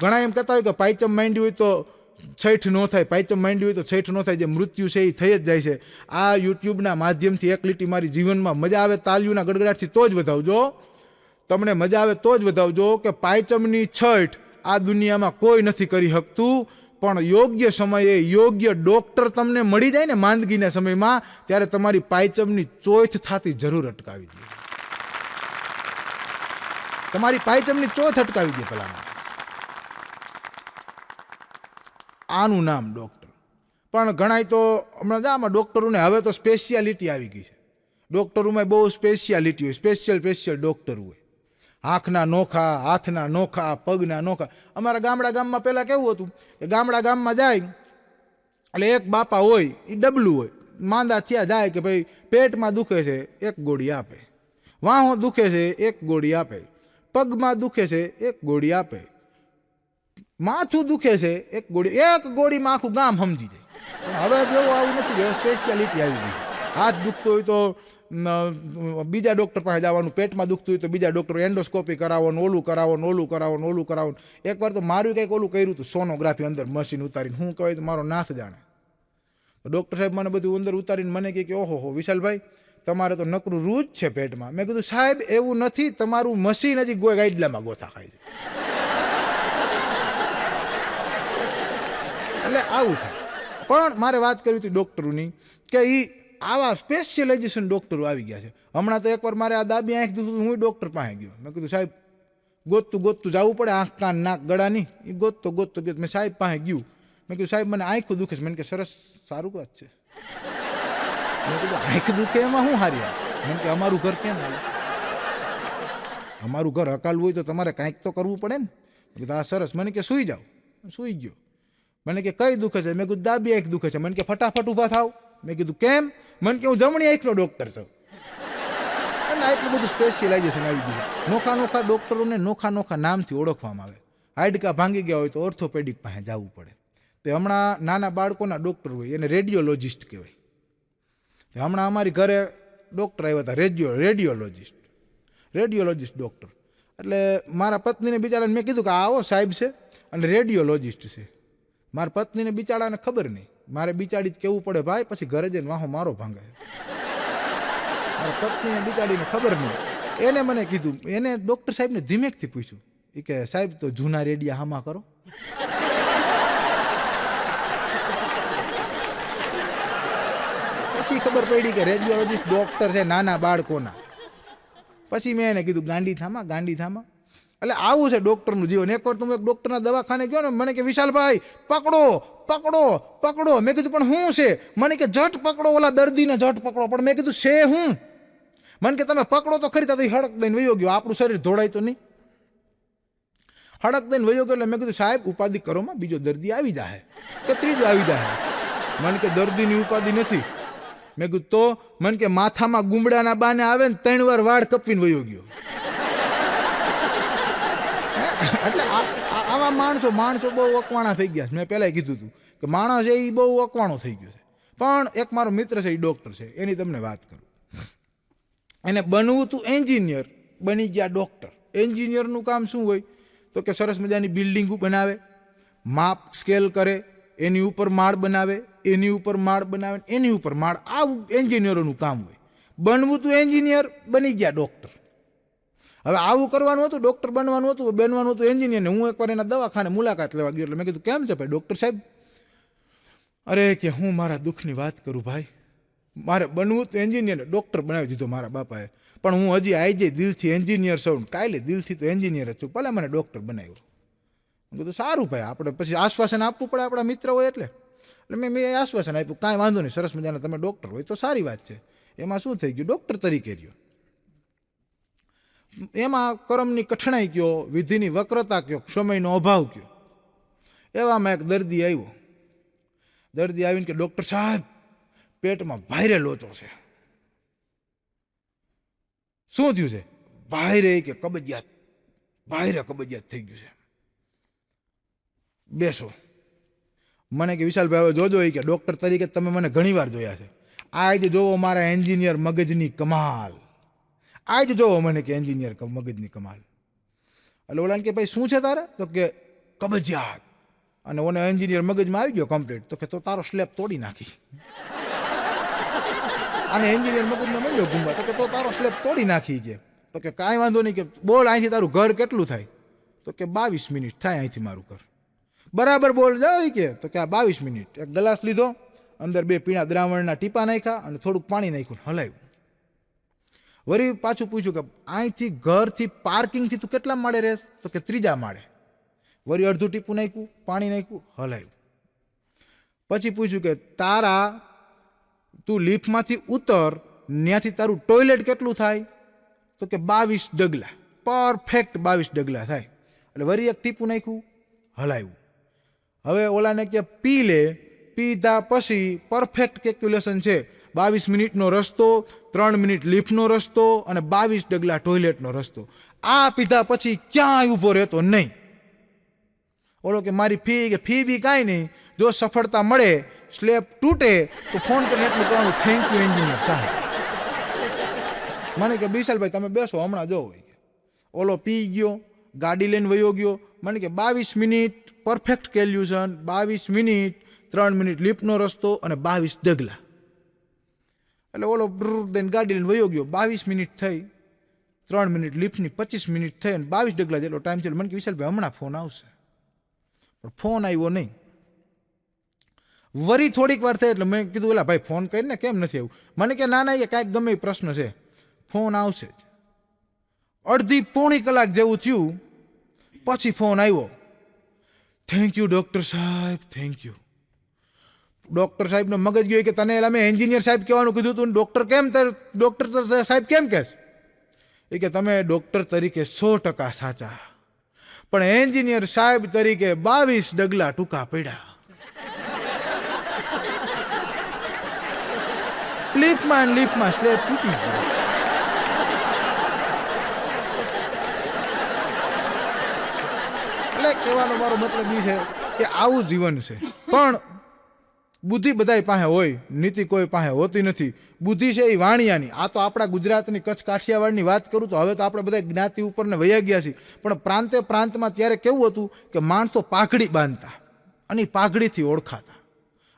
ઘણા એમ કહેતા હોય કે પાયચમ માંડ્યું હોય તો છઠ ન થાય, પાયચમ માંડ્યું હોય તો છઠ ન થાય, જે મૃત્યુ છે એ થઈ જ જાય છે. આ યુટ્યુબના માધ્યમથી એક લીટી મારી જીવનમાં મજા આવે તાલીઓના ગડગડાટથી તો જ વધાવજો, તમને મજા આવે તો જ વધાવજો કે પાયચમની છઠ આ દુનિયામાં કોઈ નથી કરી શકતું, પણ યોગ્ય સમયે યોગ્ય ડોક્ટર તમને મળી જાય ને માંદગીના સમયમાં, ત્યારે તમારી પાયચમની ચોથ થતી જરૂર અટકાવી દે. તમારી પાયચમની ચોથ અટકાવી દે પેલા. આનું નામ ડોક્ટર. પણ ઘણા તો હમણાં આમાં ડોક્ટરોને હવે તો સ્પેશિયાલિટી આવી ગઈ છે. ડોક્ટરોમાં બહુ સ્પેશિયાલિટી હોય, સ્પેશિયલ ડોક્ટર હોય. આંખના નોખા, હાથના નોખા, પગના નોખા. અમારા ગામમાં પહેલાં કેવું હતું કે ગામમાં જાય એટલે એક બાપા હોય એ ડબલું હોય, માંદા થયા જાય કે ભાઈ પેટમાં દુખે છે એક ગોળી આપે, વાહો દુખે છે એક ગોળી આપે, પગમાં દુખે છે એક ગોળી આપે, માથું દુખે છે એક ગોળીમાં આખું ગામ સમજી જાય. હવે જેવું આવું નથી, સ્પેશિયાલિટી આવી ગઈ. હાથ દુખતો હોય તો બીજા ડૉક્ટર પાસે જવાનું, પેટમાં દુખતું હોય તો બીજા ડૉક્ટર, એન્ડોસ્કોપી કરાવવાનું, ઓલું કરાવવાનું. એકવાર તો મારું કંઈક ઓલું કર્યું હતું, સોનોગ્રાફી અંદર મશીન ઉતારીને, શું કહેવાય તો મારો નાથ જાણે. તો ડૉક્ટર સાહેબ મને બધું અંદર ઉતારીને મને કહે કે ઓહો વિશાલભાઈ તમારે તો નકરું રૂ જ છે પેટમાં. મેં કીધું સાહેબ એવું નથી, તમારું મશીન હજી ગાઈડલામાં ગોથા ખાય છે. એટલે આવું થાય. પણ મારે વાત કરવી હતી ડૉક્ટરોની કે એ આવા સ્પેશિયલાઇઝેશન ડૉક્ટરો આવી ગયા છે. હમણાં તો એકવાર મારે આ દાબી આંખ દુખતું, હું ડૉક્ટર પાસે ગયો. મેં કીધું સાહેબ ગોતતું જવું પડે, આંખ કાન નાક ગળાની, એ ગોતતો મેં સાહેબ પાસે ગયું. મેં કીધું સાહેબ મને આંખું દુખે છે. મને કે સરસ, સારું વાત છે. મેં કીધું આંખ દુખે એમાં શું હારી વાત? મને કે અમારું ઘર કેમ આવે? અમારું ઘર હકાલવું હોય તો તમારે કાંઈક તો કરવું પડે ને. મેં કીધું હા સરસ. મને કે સૂઈ જાઓ. સૂઈ ગયો. મને કે કઈ દુખે છે? મેં કીધું ડાબી આંખ દુખે છે. મને કે ફટાફટ ઊભા થાવ. મેં કીધું કેમ? મને કે હું જમણી આંખનો ડૉક્ટર છું. અને આટલું બધું સ્પેશિયલાઇઝેશન આવી ગયું. નોખા ડૉક્ટરોને નોખા નામથી ઓળખવામાં આવે. હાડકા ભાંગી ગયા હોય તો ઓર્થોપેડિક પાસે જવું પડે. તે હમણાં નાના બાળકોના ડૉક્ટર હોય એને રેડિયોલોજિસ્ટ કહેવાય. હમણાં અમારી ઘરે ડૉક્ટર આવ્યા હતા, રેડિયોલોજિસ્ટ ડૉક્ટર. એટલે મારા પત્નીને બિચારાને મેં કીધું કે આવો સાહેબ છે અને રેડિયોલોજિસ્ટ છે. મારા પત્નીને બિચારાને ખબર નહીં, મારે બિચારી જ કહેવું પડે ભાઈ, પછી ઘરે જઈને વાહો મારો ભાંગે. મારા પત્નીને બિચારીને ખબર નહીં. એને મને કીધું, એને ડૉક્ટર સાહેબને ધીમેકથી પૂછ્યું, એ કે સાહેબ તો જૂના રેડિયા હામા કરો. પછી ખબર પડી કે રેડિયોલોજિસ્ટ ડૉક્ટર છે નાના બાળકોના. પછી મેં એને કીધું ગાંડી થામા. એટલે આવું છે ડૉક્ટરનું જીવન. એકવાર તો એક ડૉક્ટરના દવાખાને ગયો ને, મને કે વિશાલભાઈ પકડો. મેં કીધું પણ શું છે? મને કે જટ પકડો, ઓલા દર્દીને જટ પકડો. પણ મેં કીધું છે હું? મને કે તમે પકડો તો ખરી. તો હડક દઈને વયો ગયો. આપણું શરીર દોડાય તો નહીં. હડક દઈને વયો ગયો. એટલે મેં કીધું સાહેબ ઉપાધિ કરોમાં, બીજો દર્દી આવી જાય કે ત્રીજો આવી જાય. મને કે દર્દીની ઉપાધિ નથી. મેં કીધું તો? મને કે માથામાં ગુમડાના બાને આવે ને 3 વાર વાળ કપીને વયો ગયો. એટલે આવા માણસો બહુ અકવાણા થઈ ગયા છે. મેં પહેલાં કીધું હતું કે માણસ છે એ બહુ અકવાણો થઈ ગયો છે. પણ એક મારો મિત્ર છે, એ ડૉક્ટર છે, એની તમને વાત કરું. એને બનવું હતું એન્જિનિયર, બની ગયા ડૉક્ટર. એન્જિનિયરનું કામ શું હોય તો કે સરસ મજાની બિલ્ડિંગો બનાવે, માપ સ્કેલ કરે, એની ઉપર માળ બનાવે, એની ઉપર માળ. આવું એન્જિનિયરોનું કામ હોય. બનવું હતું એન્જિનિયર, બની ગયા ડૉક્ટર. હવે આવું કરવાનું હતું, ડૉક્ટર બનવાનું હતું એન્જિનિયરને. હું એકવાર એના દવાખાને મુલાકાત લેવા ગયો. એટલે મેં કીધું કેમ છે ભાઈ ડૉક્ટર સાહેબ? અરે કે હું મારા દુઃખની વાત કરું ભાઈ, મારે બનવું તો એન્જિનિયરને ડૉક્ટર બનાવી દીધો મારા બાપાએ. પણ હું હજી આજે દિલથી એન્જિનિયર છું, કાલે દિલથી તો એન્જિનિયર જ છું, ભલે મને ડૉક્ટર બનાવ્યો. મેં કીધું સારું ભાઈ, આપણે પછી આશ્વાસન આપવું પડે, આપણા મિત્ર હોય એટલે મેં આશ્વાસન આપ્યું, કાંઈ વાંધો નહીં, સરસ મજાના તમે ડૉક્ટર હોય તો સારી વાત છે. એમાં શું થઈ ગયું, ડૉક્ટર તરીકે રહ્યો. એમાં કરમની કઠણાઈ કયો, વિધિની વક્રતા કયો, સમયનો અભાવ કયો. એવામાં એક દર્દી આવીને કે ડૉક્ટર સાહેબ પેટમાં ભારે લોચો છે. શું થયું છે? ભારે કે કબજિયાત થઈ ગયું છે. બેસો. મને કે વિશાલભાઈ હવે જોજો, કે ડૉક્ટર તરીકે તમે મને ઘણીવાર જોયા છે. આજ જોવો મારા એન્જિનિયર મગજની કમાલ. આજ જોવો મને કે એન્જિનિયર મગજની કમાલ. એટલે ઓલાને કે ભાઈ શું છે તારે? તો કે કબજિયાત. અને ઓને એન્જિનિયર મગજમાં આવી ગયો કમ્પ્લીટ, તો કે તો તારો સ્લેબ તોડી નાખી. અને એન્જિનિયર મગજમાં મળ્યો ગુંબા, તો કે તો તારો સ્લેબ તોડી નાખી કે. તો કે કાંઈ વાંધો નહીં, કે બોલ અહીંથી તારું ઘર કેટલું થાય? તો કે 22 મિનિટ થાય અહીંથી મારું ઘર. બરાબર બોલ જાવ કે. તો કે આ 22 મિનિટ. એક ગ્લાસ લીધો, અંદર 2 પીણા દ્રાવણના ટીપા નાખ્યા અને થોડુંક પાણી નાખ્યું, હલાવ્યું. વળી પાછું પૂછ્યું કે અહીંથી ઘરથી પાર્કિંગથી તું કેટલા માળે રહેશ? તો કે 3જા માળે. વળી અડધું ટીપું નાખ્યું, પાણી નાખ્યું, હલાવ્યું. પછી પૂછ્યું કે તું લિફ્ટમાંથી ઉતર, ત્યાંથી તારું ટોયલેટ કેટલું થાય? તો કે 22 ડગલા. પરફેક્ટ 22 ડગલા થાય. એટલે વળી એક ટીપું નાખ્યું, હલાવ્યું. હવે ઓલાને કે પી લે. પીધા પછી પરફેક્ટ કેલ્ક્યુલેશન છે. 22 મિનિટનો રસ્તો, 3 મિનિટ લિફ્ટનો રસ્તો અને 22 ડગલા ટોયલેટનો રસ્તો. આ પીધા પછી ક્યાંય ઊભો રહેતો નહીં. ઓલો કે મારી ફી બી કાંઈ નહીં, જો સફળતા મળે, સ્લેબ તૂટે તો ફોન કરીને એટલું કહેવાનું, થેન્ક યુ એન્જિનિયર સાહેબ. મને કે વિશાલભાઈ તમે બેસો, હમણાં જોવો. ઓલો પી ગયો, ગાડી લઈને વયો ગયો. મને કે 22 minute perfect calculation, 22 minute, 3 minute લિફ્ટનો રસ્તો અને 22 ડગલા. એટલે ઓલો દઈને ગાડી લઈને વયો ગયો. 22 મિનિટ થઈ, 3 મિનિટ લિફ્ટની, 25 મિનિટ થઈ અને 22 ડગલા જેટલો ટાઈમ છે. મને કે વિશાલભાઈ હમણાં ફોન આવશે, પણ ફોન આવ્યો નહીં. વરી થોડીક વાર થઈ એટલે મેં કીધું ઓલા ભાઈ ફોન કરીને કેમ નથી આવ્યું? મને કે ના એ કાંઈક ગમે એ પ્રશ્ન છે, ફોન આવશે જ. અડધી પોણી કલાક જેવું થયું પછી ફોન આવ્યો. થેન્ક યુ ડૉક્ટર સાહેબ, થેન્ક યુ. ડૉક્ટર સાહેબનો મગજ ગયો કે તને એલા મેં એન્જિનિયર સાહેબ કહેવાનું કીધું તું, ડૉક્ટર સાહેબ કેમ કહેશ? એ કે તમે ડૉક્ટર તરીકે 100% સાચા, પણ એન્જિનિયર સાહેબ તરીકે 22 ડગલા ટૂંકા પડ્યા. લિફ્ટમાં સ્લેબ તૂટી ગયો. એટલે કહેવાનો મારો મતલબ એ છે કે આવું જીવન છે. પણ બુદ્ધિ બધાય પાસે હોય, નીતિ કોઈ પાસે હોતી નથી. બુદ્ધિ છે એ વાણિયાની. આ તો આપણા ગુજરાતની, કચ્છ કાઠિયાવાડની વાત કરું તો હવે તો આપણે બધા જ્ઞાતિ ઉપરને વયા ગયા છીએ. પણ પ્રાંતમાં ત્યારે કેવું હતું કે માણસો પાઘડી બાંધતા અને પાઘડીથી ઓળખાતા.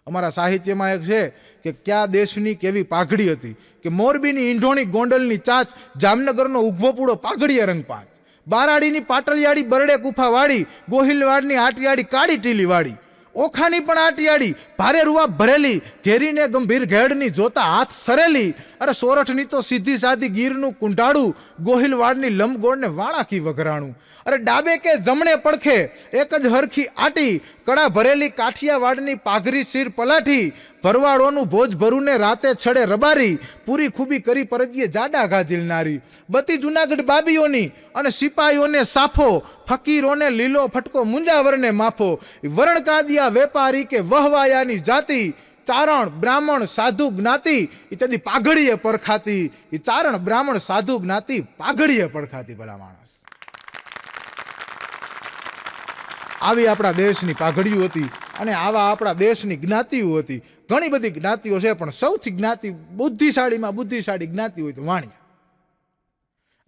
અમારા સાહિત્યમાં એક છે કે કયા દેશની કેવી પાઘડી હતી, કે મોરબીની ઈંઢોણી ગોંડલની ચાચ, જામનગરનો ઉભો પૂડો પાઘડીએ રંગપાંચ, બારાડીની પાટલિયાળી બરડે કુફાવાળી, ગોહિલવાડની આટિયાળી કાળી ટીલીવાળી, ઓખાની પણ આટિયાળી ભારે રૂવા ભરેલી, ઘેરીને ગંભીર ઘેડની જોતા હાથ સરેલી, અરે સોરઠની તો સીધી સાધી ગીરનું કુંઢાળું, ગોહિલવાડની લંબગોળને વાળાકી વઘરાણું, અરે ડાબે કે જમણે પડખે એક જ હરખી આટી, કડા ભરેલી કાઠિયાવાડની પાઘરી શીર પલાઠી, ભરવાડોનું ભોજ ભરુને રાતે છડે રબારી, પૂરી ખૂબી કરી પરજીએ જાડા ગાજીલનારી, બતી જુનાગઢ બાબીઓની અને સિપાહીઓને સાફો, ફકીરોને લીલો ફટકો મુંજાવરને માફો, વરણકાદિયા વેપારી કે વહવાયાની જાતિ, ચારણ બ્રાહ્મણ સાધુ જ્ઞાતિ ઇત્યાદિ પાઘડીએ પરખાતી. એ ચારણ બ્રાહ્મણ સાધુ જ્ઞાતિ પાઘડીએ પડખાતી. ભલા માણસ, આવી આપણા દેશની પાઘડીઓ હતી અને આવા આપણા દેશની જ્ઞાતિઓ હતી. ઘણી બધી જ્ઞાતિઓ છે, પણ સૌથી જ્ઞાતિ બુદ્ધિશાળી જ્ઞાતિ હોય તો વાણિયા.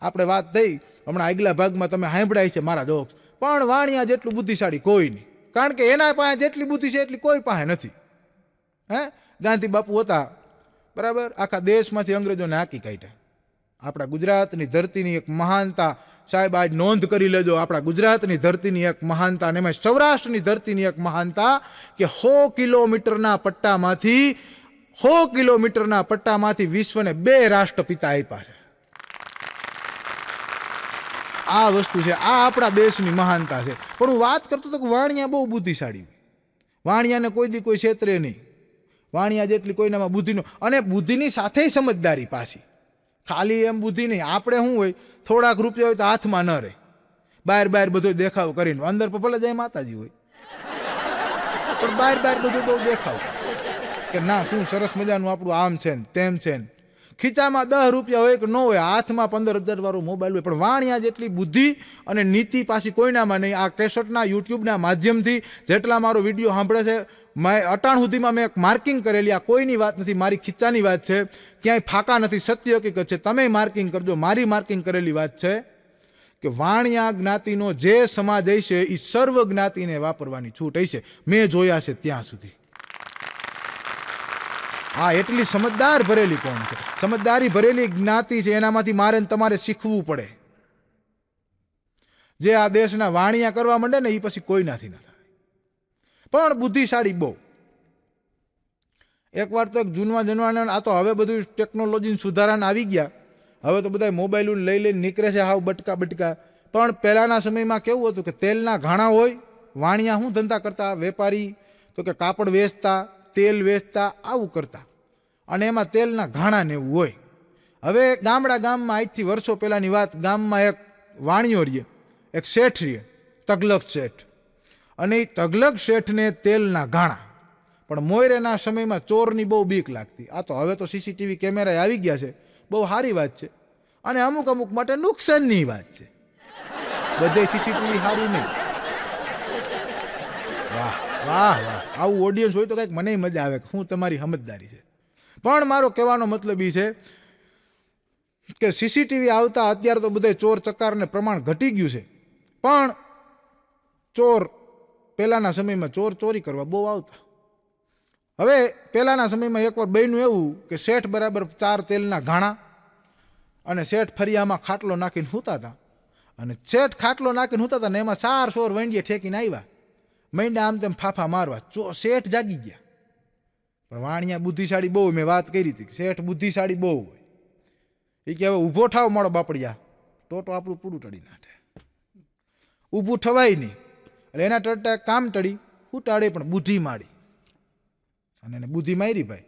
આપણે વાત થઈ હમણાં આગલા ભાગમાં, તમે સાંભળાય છે મારા જોક્સ, પણ વાણિયા જેટલું બુદ્ધિશાળી કોઈ નહીં. કારણ કે એના પાસે જેટલી બુદ્ધિ છે એટલી કોઈ પાસે નથી. ગાંધી બાપુ હતા, બરાબર, આખા દેશમાંથી અંગ્રેજોને હાંકી કાઢ્યા. આપણા ગુજરાતની ધરતીની એક મહાનતા, સાહેબ આજ નોંધ કરી લેજો, આપણા ગુજરાતની ધરતીની એક મહાનતા, અને એમાં સૌરાષ્ટ્રની ધરતીની એક મહાનતા, કે 100 કિલોમીટરના પટ્ટામાંથી વિશ્વને 2 રાષ્ટ્રપિતા આપ્યા છે. આ વસ્તુ છે, આ આપણા દેશની મહાનતા છે. પણ હું વાત કરતો હતો કે વાણિયા બહુ બુદ્ધિશાળી. વાણિયાને કોઈ દી કોઈ ક્ષેત્રે નહીં. વાણિયા જેટલી કોઈનામાં બુદ્ધિનો, અને બુદ્ધિની સાથે સમજદારી પાછી. ખાલી એમ બુદ્ધિ નહીં. આપણે શું હોય, થોડાક રૂપિયા હોય તો હાથમાં ન રહે, બહાર બધો દેખાવ કરીને, અંદર ભલે જય માતાજી હોય, પણ બહાર બધું બહુ દેખાવ કે ના શું સરસ મજાનું આપણું આમ છે ને તેમ છે ને. ખીચામાં 10 રૂપિયા હોય કે ન હોય, હાથમાં 15,000 વાળો મોબાઈલ હોય, પણ વાણિયા જેટલી બુદ્ધિ અને નીતિ પાછી કોઈનામાં નહીં. આ કેસેટના યુટ્યુબના માધ્યમથી જેટલા મારો વિડીયો સાંભળે છે, અટાણ સુધીમાં મેં એક માર્કિંગ કરેલી. આ કોઈની વાત નથી, મારી ખીચાની વાત છે, ક્યાંય ફાકા નથી, સત્ય હકીકત છે. તમે માર્કિંગ કરજો, મારી માર્કિંગ કરેલી વાત છે કે વાણિયા જ્ઞાતિનો જે સમાજ હશે એ સર્વ જ્ઞાતિને વાપરવાની છૂટ હશે. મેં જોયા છે ત્યાં સુધી. આ એટલી સમજદાર ભરેલી કોણ છે, સમજદારી ભરેલી જ્ઞાતિ છે. એનામાંથી મારે ને તમારે શીખવું પડે. જે આ દેશના વાણિયા કરવા માંડે ને એ પછી કોઈનાથી ન થાય, પણ બુદ્ધિશાળી બહુ. એકવાર તો એક જૂનવાના આ તો હવે બધું ટેકનોલોજીને સુધારાને આવી ગયા. હવે તો બધા મોબાઈલ લઈ લઈને નીકળે છે હાવ બટકા બટકા. પણ પહેલાના સમયમાં કેવું હતું કે તેલના ઘાણા હોય. વાણિયા શું ધંધા કરતા? વેપારી તો કે કાપડ વેચતા, તેલ વેચતા, આવું કરતા. અને એમાં તેલના ઘાણા ને એવું હોય. હવે ગામમાં આજથી વર્ષો પહેલાની વાત, ગામમાં એક વાણિયો રહીએ, એક શેઠ રહીએ, તગલક શેઠ. અને એ તગલક શેઠને તેલના ઘાણા. પણ મોયરેના સમયમાં ચોરની બહુ બીક લાગતી. આ તો હવે તો સીસીટીવી કેમેરા આવી ગયા છે, બહુ સારી વાત છે. અને અમુક માટે નુકસાનની વાત છે. બધે સીસીટીવી સારું નહીં. વાહ વાહ વાહ, આવું ઓડિયન્સ હોય તો કંઈક મને મજા આવે કે શું તમારી સમજદારી છે. પણ મારો કહેવાનો મતલબ એ છે કે સીસીટીવી આવતા અત્યારે તો બધા ચોર ચકારને પ્રમાણ ઘટી ગયું છે. પણ ચોર પહેલાના સમયમાં ચોરી કરવા બહુ આવતા. હવે પહેલાના સમયમાં એકવાર બન્યું એવું કે શેઠ બરાબર 4 તેલના ઘાણા અને શેઠ ફરિયામાં ખાટલો નાખીને સૂતા હતા. અને શેઠ ખાટલો નાખીને સૂતા હતા ને એમાં 4 ચોર વંડીએ ઠેકીને આવ્યા. મૈંડા આમ તેમ ફાફા મારવા. શેઠ જાગી ગયા. પણ વાણિયા બુદ્ધિશાળી બહુ. મેં વાત કરી હતી શેઠ બુદ્ધિશાળી બહુ હોય. એ કે હવે ઊભો થાવ મારો બાપડિયા, તો આપણું પૂરું ટળી નાખે. ઊભું થવાય નહીં. એટલે એના ટળતા કામ ટળી, ઉટાડે પણ બુદ્ધિ મારી. અને એને બુદ્ધિ મારી ભાઈ.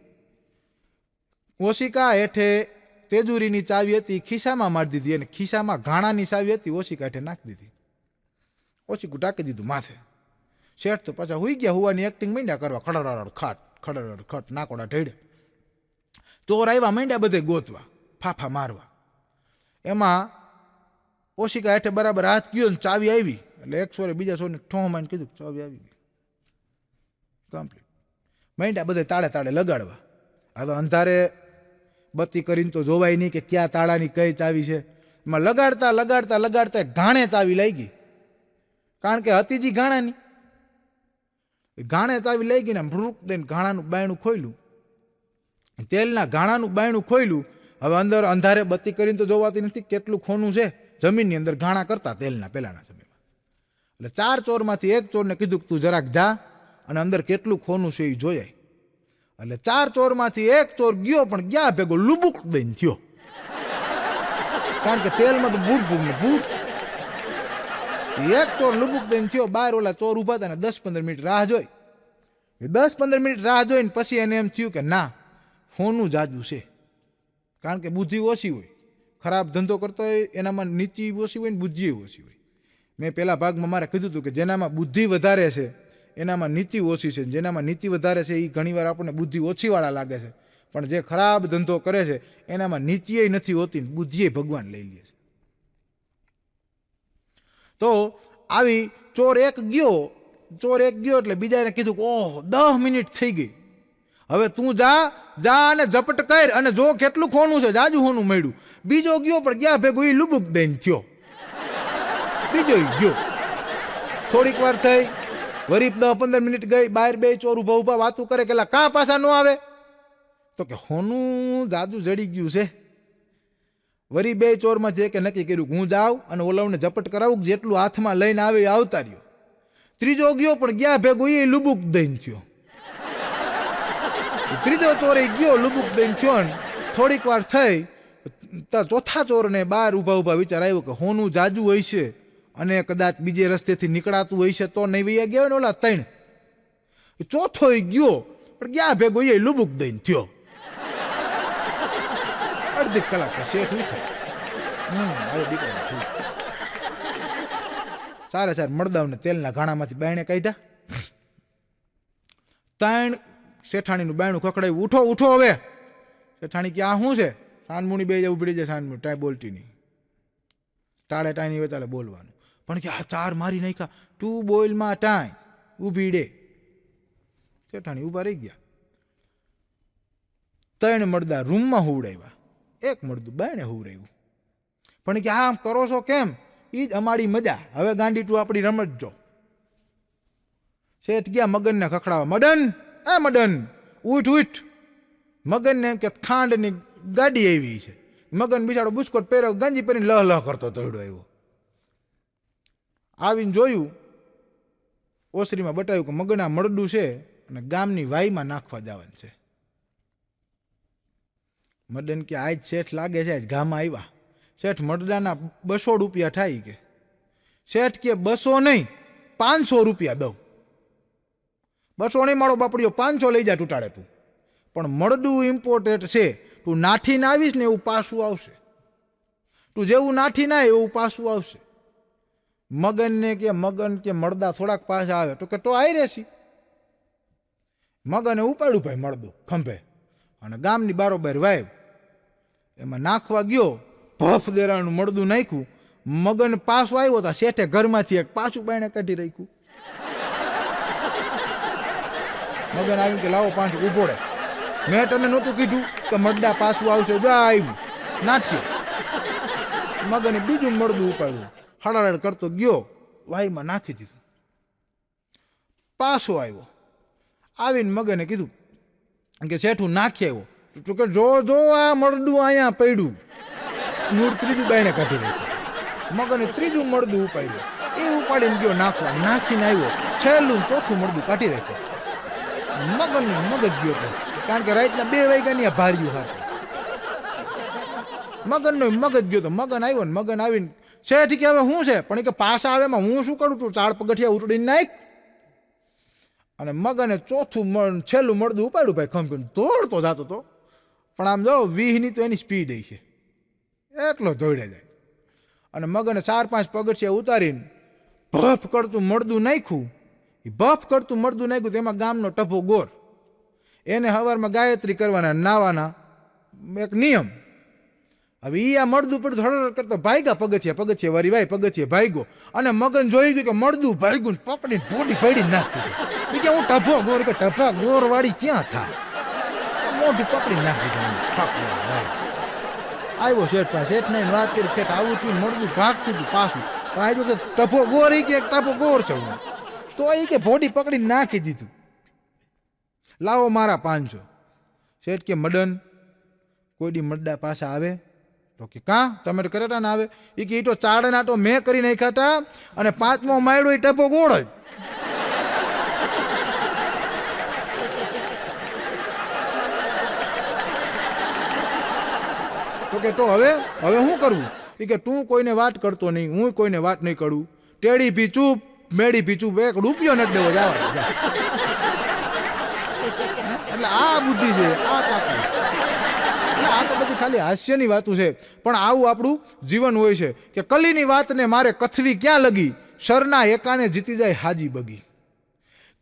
ઓશિકા હેઠે તેજુરીની ચાવી હતી, ખિસ્સામાં મારી દીધી. અને ખિસ્સામાં ઘાણાની ચાવી હતી, ઓશિકા હેઠે નાખી દીધી. ઓશિકું ટાંકી દીધું માથે. શેઠ તો પાછા હુઈ ગયા, હુવાની એક્ટિંગ માંડ્યા કરવા. ખડરડ ખટ નાકોડા ઢેડે. ચોર આવ્યા, માંડ્યા બધે ગોતવા, ફાફા મારવા. એમાં ઓશિકા હેઠે બરાબર હાથ ગયો ને ચાવી આવી. એટલે એક સોરે બીજા સોરને ઠોં મારીને કીધું ચાવી આવી ગઈ. કમ્પ્લીટ. માંડ્યા બધે તાળે લગાડવા. હવે અંધારે બત્તી કરીને તો જોવાય નહીં કે ક્યાં તાળાની કઈ ચાવી છે. એમાં લગાડતા ઘાણે ચાવી લઈ ગઈ. કારણ કે હતી જી ઘાણાની. ઘાણે ચાવી લઈ ગઈ ને ભૂક દઈને ઘાણાનું બાયણું ખોલ્યું. તેલના ઘાણાનું બાયણું ખોલ્યું. હવે અંદર અંધારે બત્તી કરીને તો જોવાતી નથી કેટલું ખોનું છે. જમીનની અંદર ઘાણા કરતા તેલના પહેલાના સમયમાં. એટલે 4 ચોરમાંથી એક ચોરને કીધું કે તું જરાક જા અને અંદર કેટલું ખોનું છે એ જોયાય. એટલે 4 ચોરમાંથી એક ચોર ગયો, પણ ગયા ભેગો લુબુક દઈને થયો. કારણ કે તેલમાં તો ભૂટ. એક ચોર લુબુક દઈને થયો. બહાર ઓલા ચોર ઉભા હતા ને 10-15 મિનિટ રાહ જોઈ. 10-15 મિનિટ રાહ જોઈને પછી એને એમ થયું કે ના, હોનું જાજુ છે. કારણ કે બુદ્ધિ ઓછી હોય. ખરાબ ધંધો કરતો હોય એનામાં નીતિ ઓછી હોય ને બુદ્ધિ ઓછી હોય. મેં પહેલા ભાગમાં મારે કીધું હતું કે જેનામાં બુદ્ધિ વધારે છે એનામાં નીતિ ઓછી છે. જેનામાં નીતિ વધારે છે એ ઘણીવાર આપણને બુદ્ધિ ઓછીવાળા લાગે છે. પણ જે ખરાબ ધંધો કરે છે એનામાં નીતિએ નથી હોતી, બુદ્ધિએ ભગવાન લઈ લે છે. તો આવી ચોર એક ગયો એટલે બીજાને કીધું કે ઓહ 10 મિનિટ થઈ ગઈ, હવે તું જા અને ઝપટ કર અને જો કેટલું ખોનું છે, જાજુ હોનું મળ્યું. બીજો ગયો પણ ગયા ભેગો એ લુબુક દઈને થયો. બીજો ગયો. થોડીક વાર થઈ, વરી 10-15 મિનિટ ગઈ. બહાર 2 ચોર ઉભા વાતું કરે કે કા પાછા ન આવે? તો કે હોનું જાજુ જડી ગયું છે. વરી 2 ચોરમાંથી એકે નક્કી કર્યું હું જાઉં અને ઓલાવને ઝપટ કરાવું, જેટલું હાથમાં લઈને આવે એ આવતા રહ્યો. ત્રીજો ગયો પણ ગયા ભેગો એ લુબુક દઈને થયો. ત્રીજો ચોરે ગયો લુબુક દઈને થયો ને થોડીક વાર થઈ ચોથા ચોરને બહાર ઉભા વિચાર આવ્યો કે હોનું જાજુ હોય છે અને કદાચ બીજે રસ્તેથી નીકળાતું હોય છે તો નહીં વૈયા ગયા ને ઓલા 3. ચોથો ગયો પણ ગયા ભેગો એ લુબુક દઈને થયો. અડધી કલાક શેઠ ઉઠાય. દીકરા સારા મળદાવને તેલના ઘાણામાંથી બાયણે કાઢ્યા. 3 શેઠાણીનું બાયણું ખખડાવ્યું. ઉઠો હવે. શેઠાણી કે આ શું છે? સાનમુની બે ઉભડી જાય. સાનમુની ટાઈ બોલતી નહીં. ટાળે વેચાલે બોલવાનું. પણ કે આ 4 મારી નાખ્યા. તું બોલમાં ટાઈ ઊભી ડે. શેઠાણી ઊભા રહી ગયા. 3 મળદા રૂમમાં હુવડાવ્યા. 1 મળદું બાયણે હુવડાવ્યું. પણ કે આમ કરો છો કેમ? એ જ અમારી મજા. હવે ગાંડી તું આપણી રમત જો. શેઠ ગયા મગનને ખખડાવા, મદન એ મદન ઉઠ ઉઠ. મગનને એમ કે ખાંડની ગાડી આવી છે. મગન બિચારો બુસ્કોટ પહેર્યો, ગંજી પહેરીને લહ લહ કરતો દોડ્યો આવ્યો. આવીને જોયું, ઓસરીમાં બતાવ્યું કે મગન આ મળદું છે અને ગામની વાઈમાં નાખવા જવાનું છે. મદન કે આજ શેઠ લાગે છે, આજ ગામમાં આવ્યા. શેઠ મળદાના 200 રૂપિયા થાય કે. શેઠ કે 200 નહીં 500 રૂપિયા દઉં. 200 નહીં મારો બાપડીઓ, 500 લઈ જા તૂટાડે તું. પણ મળદું ઇમ્પોર્ટેન્ટ છે. તું નાઠીને આવીશ ને એવું પાછું આવશે. તું જેવું નાઠી ના એવું પાછું આવશે. મગન કે મળદા થોડાક પાછા આવે તો કે તો આવી રહેશી. મગને ઉપાડ્યું ભાઈ મળદું ખંભે અને ગામની બારોબાર વાય એમાં નાખવા ગયો. ભફ દેરાનું મળદું નાખ્યું. મગન પાછો આવ્યો તો શેઠે ઘરમાંથી એક પાછું બાયણે કાઢી રાખ્યું. મગન આવ્યું કે લાવો 5 ઉભો રહે. મેં તને નહોતું કીધું કે મળદા પાછું આવશે? જો આવ્યું નાઠીએ. મગને બીજું મળદું ઉપાડ્યું, હડારડ કરતો ગયો, વાઈમાં નાખી દીધું. પાછો આવ્યો. આવીને મગને કીધું કે શેઠું નાખી આવ્યો. તો કે જો જો આ મળદું અહીંયા પડ્યું. મૂળ ત્રીજું બાયણે કાઢી રાખ્યું. મગને ત્રીજું મળદું ઉપાડ્યું. એ ઉપાડીને ગયો નાખવા. નાખીને આવ્યો, છેલ્લું ચોથું મળદું કાઢી રાખ્યું. મગનનું મગજ ગયો હતો, કારણ કે રાતના 2 વાગ્યાની ભાર્યું હતું. મગનનો મગજ ગયો તો. મગન આવ્યો ને મગન આવીને શેઠ કે હવે શું છે? પણ એ કે પાછા આવે એમાં હું શું કરું? તું 4 પગથિયા ઉતડીને નાખ. અને મગને છેલ્લું મળદું ઉપાડ્યું ભાઈ ખંભે. દોડતો જતો હતો, પણ આમ જો 20ની તો એની સ્પીડ છે, એટલો દોડે જાય. અને મગને 4-5 પગથિયા ઉતારીને ભફ કરતું મળદું નાખ્યું. ભફ કરતું મળદું નાખ્યું તેમાં ગામનો ટભો ગોર. એને સવારમાં ગાયત્રી કરવાના, નાવાના એક નિયમ. હવે એ આ મળદું પડતું હળર કરતો ભાગ્યા પગથિયા વારી વાય પગથિયે ભાગ્યો. અને મગન જોઈ ગયું કે મળદું ભાગ્યું, પકડીને પોટી પડી નાખતી. એ કે હું ટભો ગોર, કે ટભા ગોર વાળી ક્યાં થાય? મોઢું પકડી નાખી આવ્યો શેઠ પાસે. શેઠ ને વાત કરી, શેઠ આવું થયું, મળદું ભાગતું હતું પાછું. પણ આવ્યું કે ટભો ગોર, કે એક ટભો ગોર છે હું તો. એ કે ભોડી પકડીને નાખી દીધું. લાવો મારા 500. શેઠ કે મદન કોઈ દી મળદા પાછા આવે? તો કે કાં તમે તો કરેટા ના આવે? એ કે તો ચાડના તો મેં કરી નાખ્યા હતા, અને 5મો માયડો એ ટપો ગોળ જ. તો કે તો હવે શું કરવું? એ કે તું કોઈને વાત કરતો નહીં, હું કોઈને વાત નહીં કરું. ટેડી ભી ચૂપ, મેડી ભી ચૂપ, 1 રૂપિયો નથી દેવો જવા. એટલે આ બુદ્ધિ છે, આ તાકાત. આ તો બધી ખાલી હાસ્યની વાતો છે, પણ આવું આપણું જીવન હોય છે કે કલીની વાતને મારે કથવી ક્યાં લગી, શરના એકાને જીતી જાય હાજી બગી.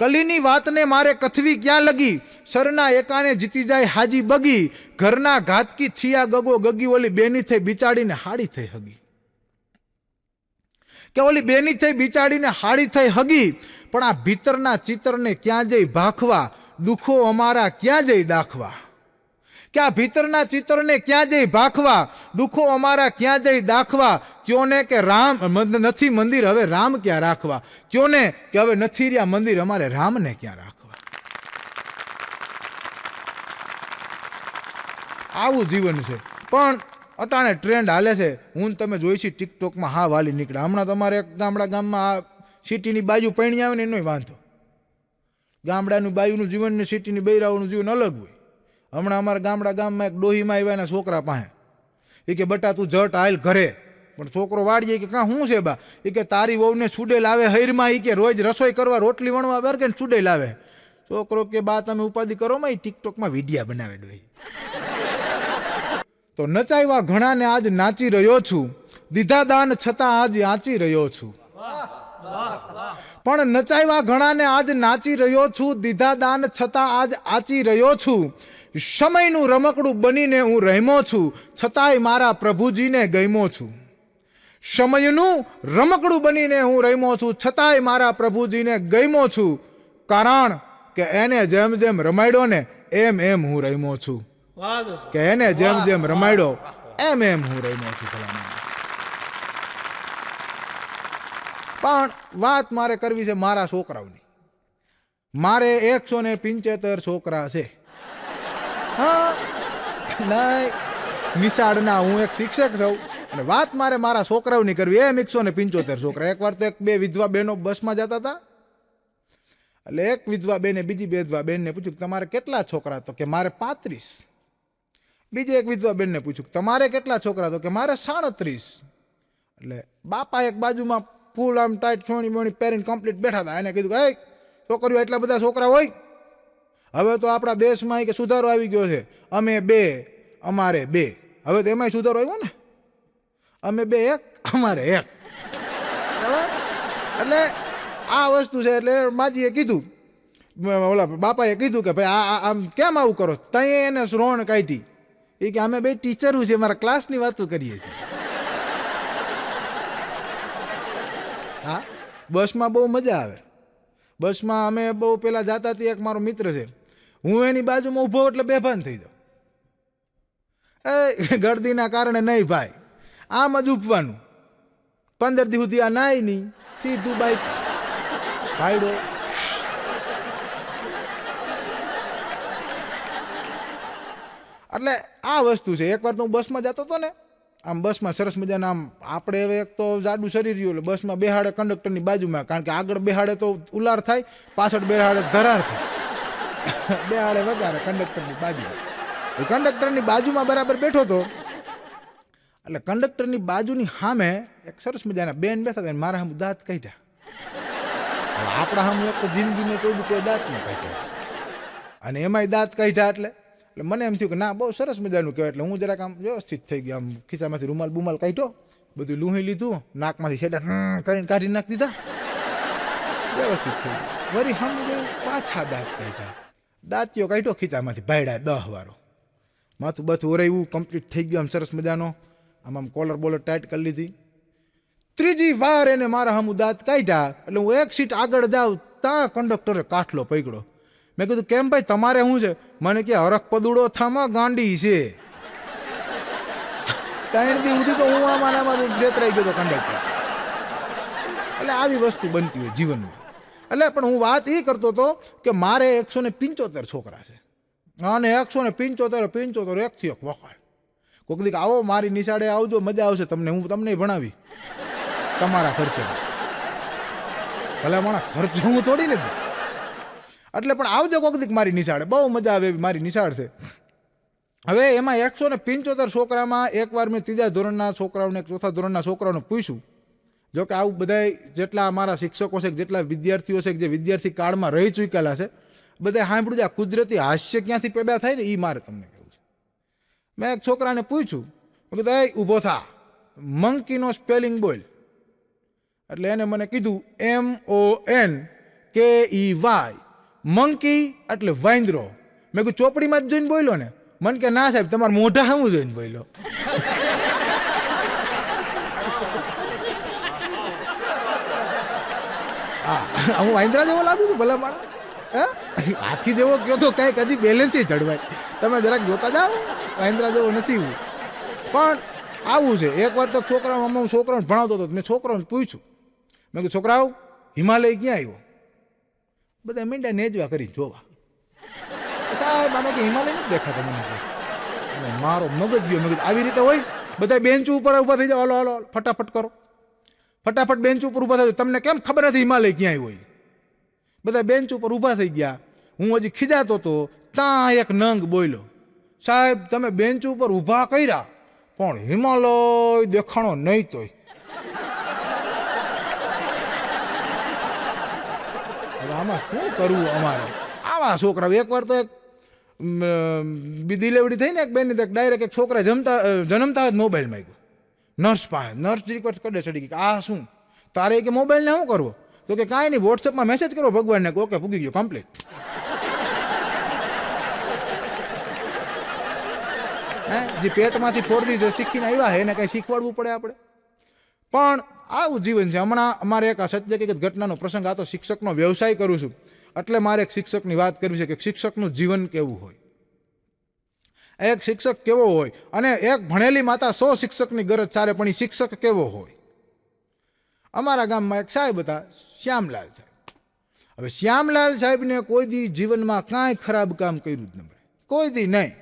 કલીની વાતને મારે કથવી ક્યાં લગી, શરના એકાને જીતી જાય હાજી બગી. ઘરના ઘાતકી થિયા ગગો ગગી, ઓલી બેની થઈ બિચાડીને હાડી થઈ હગી. કે ઓલી બેની થઈ બિચાડીને હાડી થઈ હગી. પણ આ ભીતરના ચિત્રને ક્યાં જઈ ભાખવા, દુઃખો અમારા ક્યાં જઈ દાખવા. કે આ ભીતરના ચિત્રને ક્યાં જઈ ભાખવા, દુઃખો અમારા ક્યાં જઈ દાખવા. કયો ને કે રામ નથી મંદિર, હવે રામ ક્યાં રાખવા. કયો ને કે હવે નથી રહ્યા મંદિર, અમારે રામને ક્યાં રાખવા. આવું જીવન છે. પણ અટાણે ટ્રેન્ડ હાલે છે, હું તમે જોઈ છે ટિકટોકમાં હા વાલી નીકળ્યા. હમણાં તમારે એક ગામમાં આ સિટીની બાજુ પૈણી આવે ને એનો વાંધો. ગામડાનું બાયુનું જીવન ને સિટીની બૈરાઓનું જીવન અલગ હોય. હમણાં અમારા ગામમાં એક ડોહીમાં આવ્યા એના છોકરા પાસે. એ કે બટા તું જટ હાલ ઘરે. પણ છોકરો વાળીએ કે કાં શું છે બા? એ કે તારી વહુને છૂડેલ આવે હૈરમાં. એ કે રોજ રસોઈ કરવા રોટલી વણવા વર્ગે ને છૂડેલ આવે. છોકરો કે બા તમે ઉપાધિ કરો માં, ટિકટોકમાં વિડિયા બનાવે ડોહી. તો નચાવ્યા ઘણાને આજ નાચી રહ્યો છું, દીધા દાન છતાં આજ આંચી રહ્યો છું. પણ નચાવ્યા ઘણાને આજ નાચી રહ્યો છું, દીધા દાન છતાં આજ આંચી રહ્યો છું. સમયનું રમકડું બનીને હું રહેમો છું, છતાંય મારા પ્રભુજીને ગયમો છું. સમયનું રમકડું બનીને હું રહેમો છું, છતાંય મારા પ્રભુજીને ગયમો છું. કારણ કે એને જેમ જેમ રમાડ્યો ને એમ એમ હું રહેમો છું. કે એને જેમ જેમ રમાડ્યો એમ એમ હું રહેમો છું. પણ વાત મારે કરવી છે મારા છોકરાઓની. મારે 175 છોકરા છે. હા નહીં, નિશાળના હું એક શિક્ષક છું અને વાત મારે મારા છોકરાઓની કરવી. એમ 175 છોકરા. એકવાર તો એક બે વિધવા બહેનો બસમાં જતા હતા, એટલે એક વિધવા બેને બીજી વિધવા બેનને પૂછ્યું તમારે કેટલા છોકરા? તો કે મારે 35. બીજી એક વિધવા બેનને પૂછ્યું તમારે કેટલા છોકરા? તો કે મારે 37. એટલે બાપા એક બાજુમાં ફૂલ આમ ટાઈટ છોણી મોણી પહેરીને કમ્પ્લીટ બેઠા હતા. એને કીધું કે છોકરીઓ એટલા બધા છોકરા હોય? હવે તો આપણા દેશમાં કે સુધારો આવી ગયો છે. અમે 2, અમારે 2. હવે તો એમાંય સુધારો આવ્યો ને, અમે 2 1, અમારે 1. એટલે આ વસ્તુ છે. એટલે માજીએ કીધું, ઓલા બાપાએ કીધું કે ભાઈ આમ કેમ આવું કરો? તઈ એને શ્રોણ કાઢી એ કે અમે 2 ટીચરો છે, મારા ક્લાસની વાતો કરીએ છીએ. હા, બસમાં બહુ મજા આવે. બસમાં અમે બહુ પેલા જતા હતી. એક મારો મિત્ર છે, હું એની બાજુમાં ઊભો એટલે બેભાન થઈ જાઉં. એ ગરદીના કારણે નહીં ભાઈ, આમ જ ઉપવાનું. 15 દી સુધી આ નાય નહીં, સીધું બાઈક ભાઈડો. એટલે આ વસ્તુ છે. એકવાર તો હું બસમાં જતો હતો ને, આમ બસમાં સરસ મજાના આમ આપણે હવે એક તો જાડું શરીર રહ્યું એટલે બસમાં બેહાડે કંડક્ટરની બાજુમાં, કારણ કે આગળ બેહાડે તો ઉલાર થાય, પાછળ બેહાડે ધરાર થાય. બેહાડે વધારે કંડક્ટરની બાજુમાં. એ કંડક્ટરની બાજુમાં બરાબર બેઠો હતો એટલે કંડક્ટરની બાજુની સામે એક સરસ મજાના બેન બેઠા હતા. મારા સામે દાંત કાઢ્યા. આપણા સામે એક તો જિંદગીમાં કોઈ દાંત ન કાઢ્યા અને એમાંય દાંત કાઢ્યા. એટલે મને એમ થયું કે ના બહુ સરસ મજાનું કહેવાય. એટલે હું જરાક આમ વ્યવસ્થિત થઈ ગયો. આમ ખિસ્સામાંથી રૂમાલ બુમાલ કાઢ્યો, બધું લૂહી લીધું, નાકમાંથી છેડા કરીને કાઢી નાખી દીધા, વ્યવસ્થિત થઈ ગયું. વળી હમ પાછા દાંત કાઢ્યા. દાંતીઓ કાઢ્યો ખીચામાંથી, ભાયડા 10 વારો. માથું બાથું ઓરાયું, કમ્પ્લીટ થઈ ગયું આમ સરસ મજાનો. આમ કોલર બોલર ટાઈટ કરી લીધી. 3જી વાર એને મારા હમું દાંત કાઢ્યા એટલે હું એક સીટ આગળ જાઉં ત્યાં કંડક્ટરે કાઠલો પકડ્યો. મેં કીધું કેમ ભાઈ તમારે શું છે? મને કે હરખ પદુડો થામાં ગાંડી છે. 3 દી સુધી તો હું આમાં છેતરાઈ ગયો કંડક્ટર. એટલે આવી વસ્તુ બનતી હોય જીવનમાં. એટલે પણ હું વાત એ કરતો હતો કે મારે 175 છોકરા છે અને 175 એકથી એક વખાણ. કોઈક દીક આવો મારી નિશાળે આવજો, મજા આવશે તમને. હું તમને ભણાવી તમારા ખર્ચે. ભલે મારા ખર્ચ હું થોડી નથી. એટલે પણ આવજો કોઈક દીક મારી નિશાળે, બહુ મજા આવે એવી મારી નિશાળ છે. હવે એમાં 175 છોકરામાં એકવાર મેં 3જા ધોરણના છોકરાઓને 4થા ધોરણના છોકરાઓને પૂછ્યું. જોકે આવું બધા જેટલા અમારા શિક્ષકો છે, જેટલા વિદ્યાર્થીઓ છે, જે વિદ્યાર્થી કાળમાં રહી ચૂકેલા છે, બધા સાંભળ્યું છે આ કુદરતી હાસ્ય ક્યાંથી પેદા થાય ને એ મારે તમને કહેવું છે. મેં એક છોકરાને પૂછ્યું, મેં કીધું એ ઊભો થા, મંકીનો સ્પેલિંગ બોલ. એટલે એને મને કીધું MONKEY. મંકી એટલે વાંદરો. મેં કીધું ચોપડીમાં જ જોઈને બોલ્યો ને? મને કે ના સાહેબ તમારા મોઢા સામું જોઈને બોલ્યો. હા, હું વાંદરા જેવો લાગુ છું ભલા માણસ? હાથી જેવો કયો તો કાંઈક હજી બેલેન્સ ચડવાય. તમે જરાક જોતા જાઓ, વાંદરા જેવો નથી હું. પણ આવું છે. એકવાર તો છોકરાઓને ભણાવતો હતો, મેં છોકરાઓને પૂછ્યું, મેં કીધું છોકરાઓ હિમાલય ક્યાં આવ્યો? બધા મીંડા નેજવા કરી જોવા. સાહેબ આમાં કે હિમાલય નથી દેખાતો મને. મારો મગજ ગયો. મેં કીધું આવી રીતે હોય? બધા બેન્ચ ઉપર ઊભા થઈ જાઓ, હાલો હાલો ફટાફટ કરો, ફટાફટ બેન્ચ ઉપર ઊભા થઈ. તમને કેમ ખબર હતી હિમાલય ક્યાં આવ્યો? બધા બેન્ચ ઉપર ઊભા થઈ ગયા. હું હજી ખીજાતો હતો ત્યાં એક નંગ બોલ્યો, સાહેબ તમે બેન્ચ ઉપર ઊભા કર્યા પણ હિમાલય દેખાણો નહીં તોય. આમાં શું કરવું અમારે? આવા છોકરા. એકવાર તો એક ડિલેવરી થઈ ને એક બેન ડાયરેક્ટ એક છોકરા જન્મતા જ મોબાઈલ માંગ્યો નર્સ પાસે. નર્સ રિક્વેસ્ટ કરે ચડી ગઈ આ શું તારે કે મોબાઈલને શું કરવો? તો કે કાંઈ નહીં વોટ્સએપમાં મેસેજ કરો ભગવાનને. ઓકે પૂગી ગયો કમ્પ્લીટ. જે પેટમાંથી 4G શીખીને આવ્યા છે એને કંઈ શીખવાડવું પડે આપણે. પણ આવું જીવન છે. હમણાં અમારે એક આ સત્ય કે ઘટનાનો પ્રસંગ, આ તો શિક્ષકનો વ્યવસાય કરું છું એટલે મારે એક શિક્ષકની વાત કરવી છે કે શિક્ષકનું જીવન કેવું હોય, એક શિક્ષક કેવો હોય. અને એક ભણેલી માતા 100 શિક્ષકની ગરજ સારે પણ એ શિક્ષક કેવો હોય. અમારા ગામમાં એક સાહેબ હતા, શ્યામલાલ સાહેબ. હવે શ્યામલાલ સાહેબને કોઈ દી જીવનમાં કાંઈ ખરાબ કામ કર્યું જ ન મળે, કોઈ દી નહીં.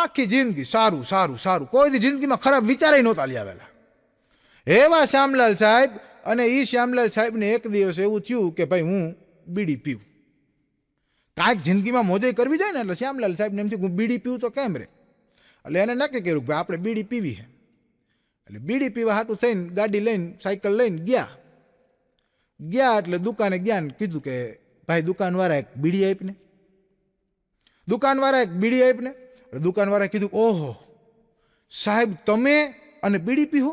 આખી જિંદગી સારું સારું સારું, કોઈ દી જિંદગીમાં ખરાબ વિચારે નહોતા લઈ આવેલા એવા શ્યામલાલ સાહેબ. અને એ શ્યામલાલ સાહેબને એક દિવસ એવું થયું કે ભાઈ હું બીડી પીવું, કાંઈક જિંદગીમાં મોજે કરવી જાય ને. એટલે શ્યામલાલ સાહેબને એમ થયું હું બીડી પીવું તો કેમ રે. એટલે એને નક્કી કર્યું કે ભાઈ આપણે બીડી પીવી છે. એટલે બીડી પીવા હાટું થઈને ગાડી લઈને સાયકલ લઈને ગયા એટલે દુકાને ગયા ને કીધું કે ભાઈ દુકાનવાળા એક બીડી આપને, દુકાનવાળા એક બીડી આપને. એટલે દુકાનવાળાએ કીધું ઓહો સાહેબ તમે અને બીડી પીવો.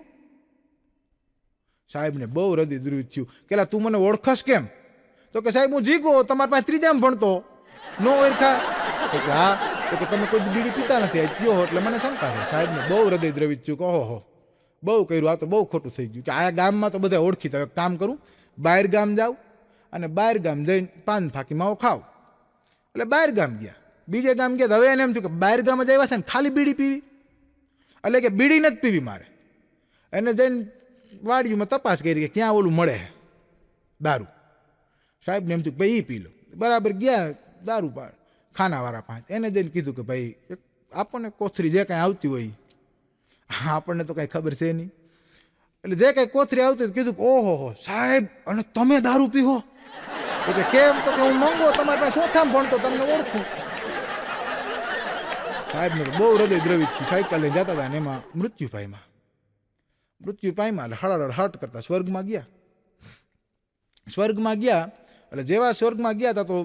સાહેબને બહુ હૃદય દ્રવિત થયું કે તું મને ઓળખસ કેમ? તો કે સાહેબ હું જીગો તમારી પાસે ત્રીજામાં ભણતો નો ઓળખા. તો કે હા. તો કે તમે કોઈ બીડી પીતા નથી આ પીઓ એટલે મને શંકા છે. સાહેબને બહુ હૃદય દ્રવિત થયું કે ઓહો બહુ કર્યું, આ તો બહુ ખોટું થઈ ગયું કે આ ગામમાં તો બધા ઓળખીતા. એક કામ કરું બહાર ગામ જાઉં અને બહાર ગામ જઈને પાન ફાંકી માવો ખાવ. એટલે બહાર ગામ ગયા, બીજે ગામ ગયા. હવે એને એમ થયું કે બહાર ગામ જ આવ્યા છે ને ખાલી બીડી પીવી, એટલે કે બીડી નથી પીવી મારે. એને જઈને વાડીમાં તપાસ કરી કે ક્યાં ઓલું મળે દારૂ. સાહેબને એમ થયું કે ભાઈ એ પી લો. બરાબર ગયા દારૂ ખાનાવાળા પાસે, એને જઈને કીધું કે ભાઈ આપણને કોથરી જે કાંઈ આવતી હોય, આપણને તો કાંઈ ખબર છે નહીં. એટલે જે કાંઈ કોથરી આવતી હોય કીધું કે ઓહો સાહેબ અને તમે દારૂ પીવો? એટલે કેમ? તો કે હું મંગો તમારી પાસે ચોથામાં ભણતો તમને ઓળખું. સાહેબને બહુ હૃદય દ્રવિત થયું. સાયકલ લઈને જતા હતા ને એમાં મૃત્યુ પામ્યા એટલે હળહળ હટ કરતા સ્વર્ગમાં ગયા. સ્વર્ગમાં ગયા એટલે જેવા સ્વર્ગમાં ગયા હતા તો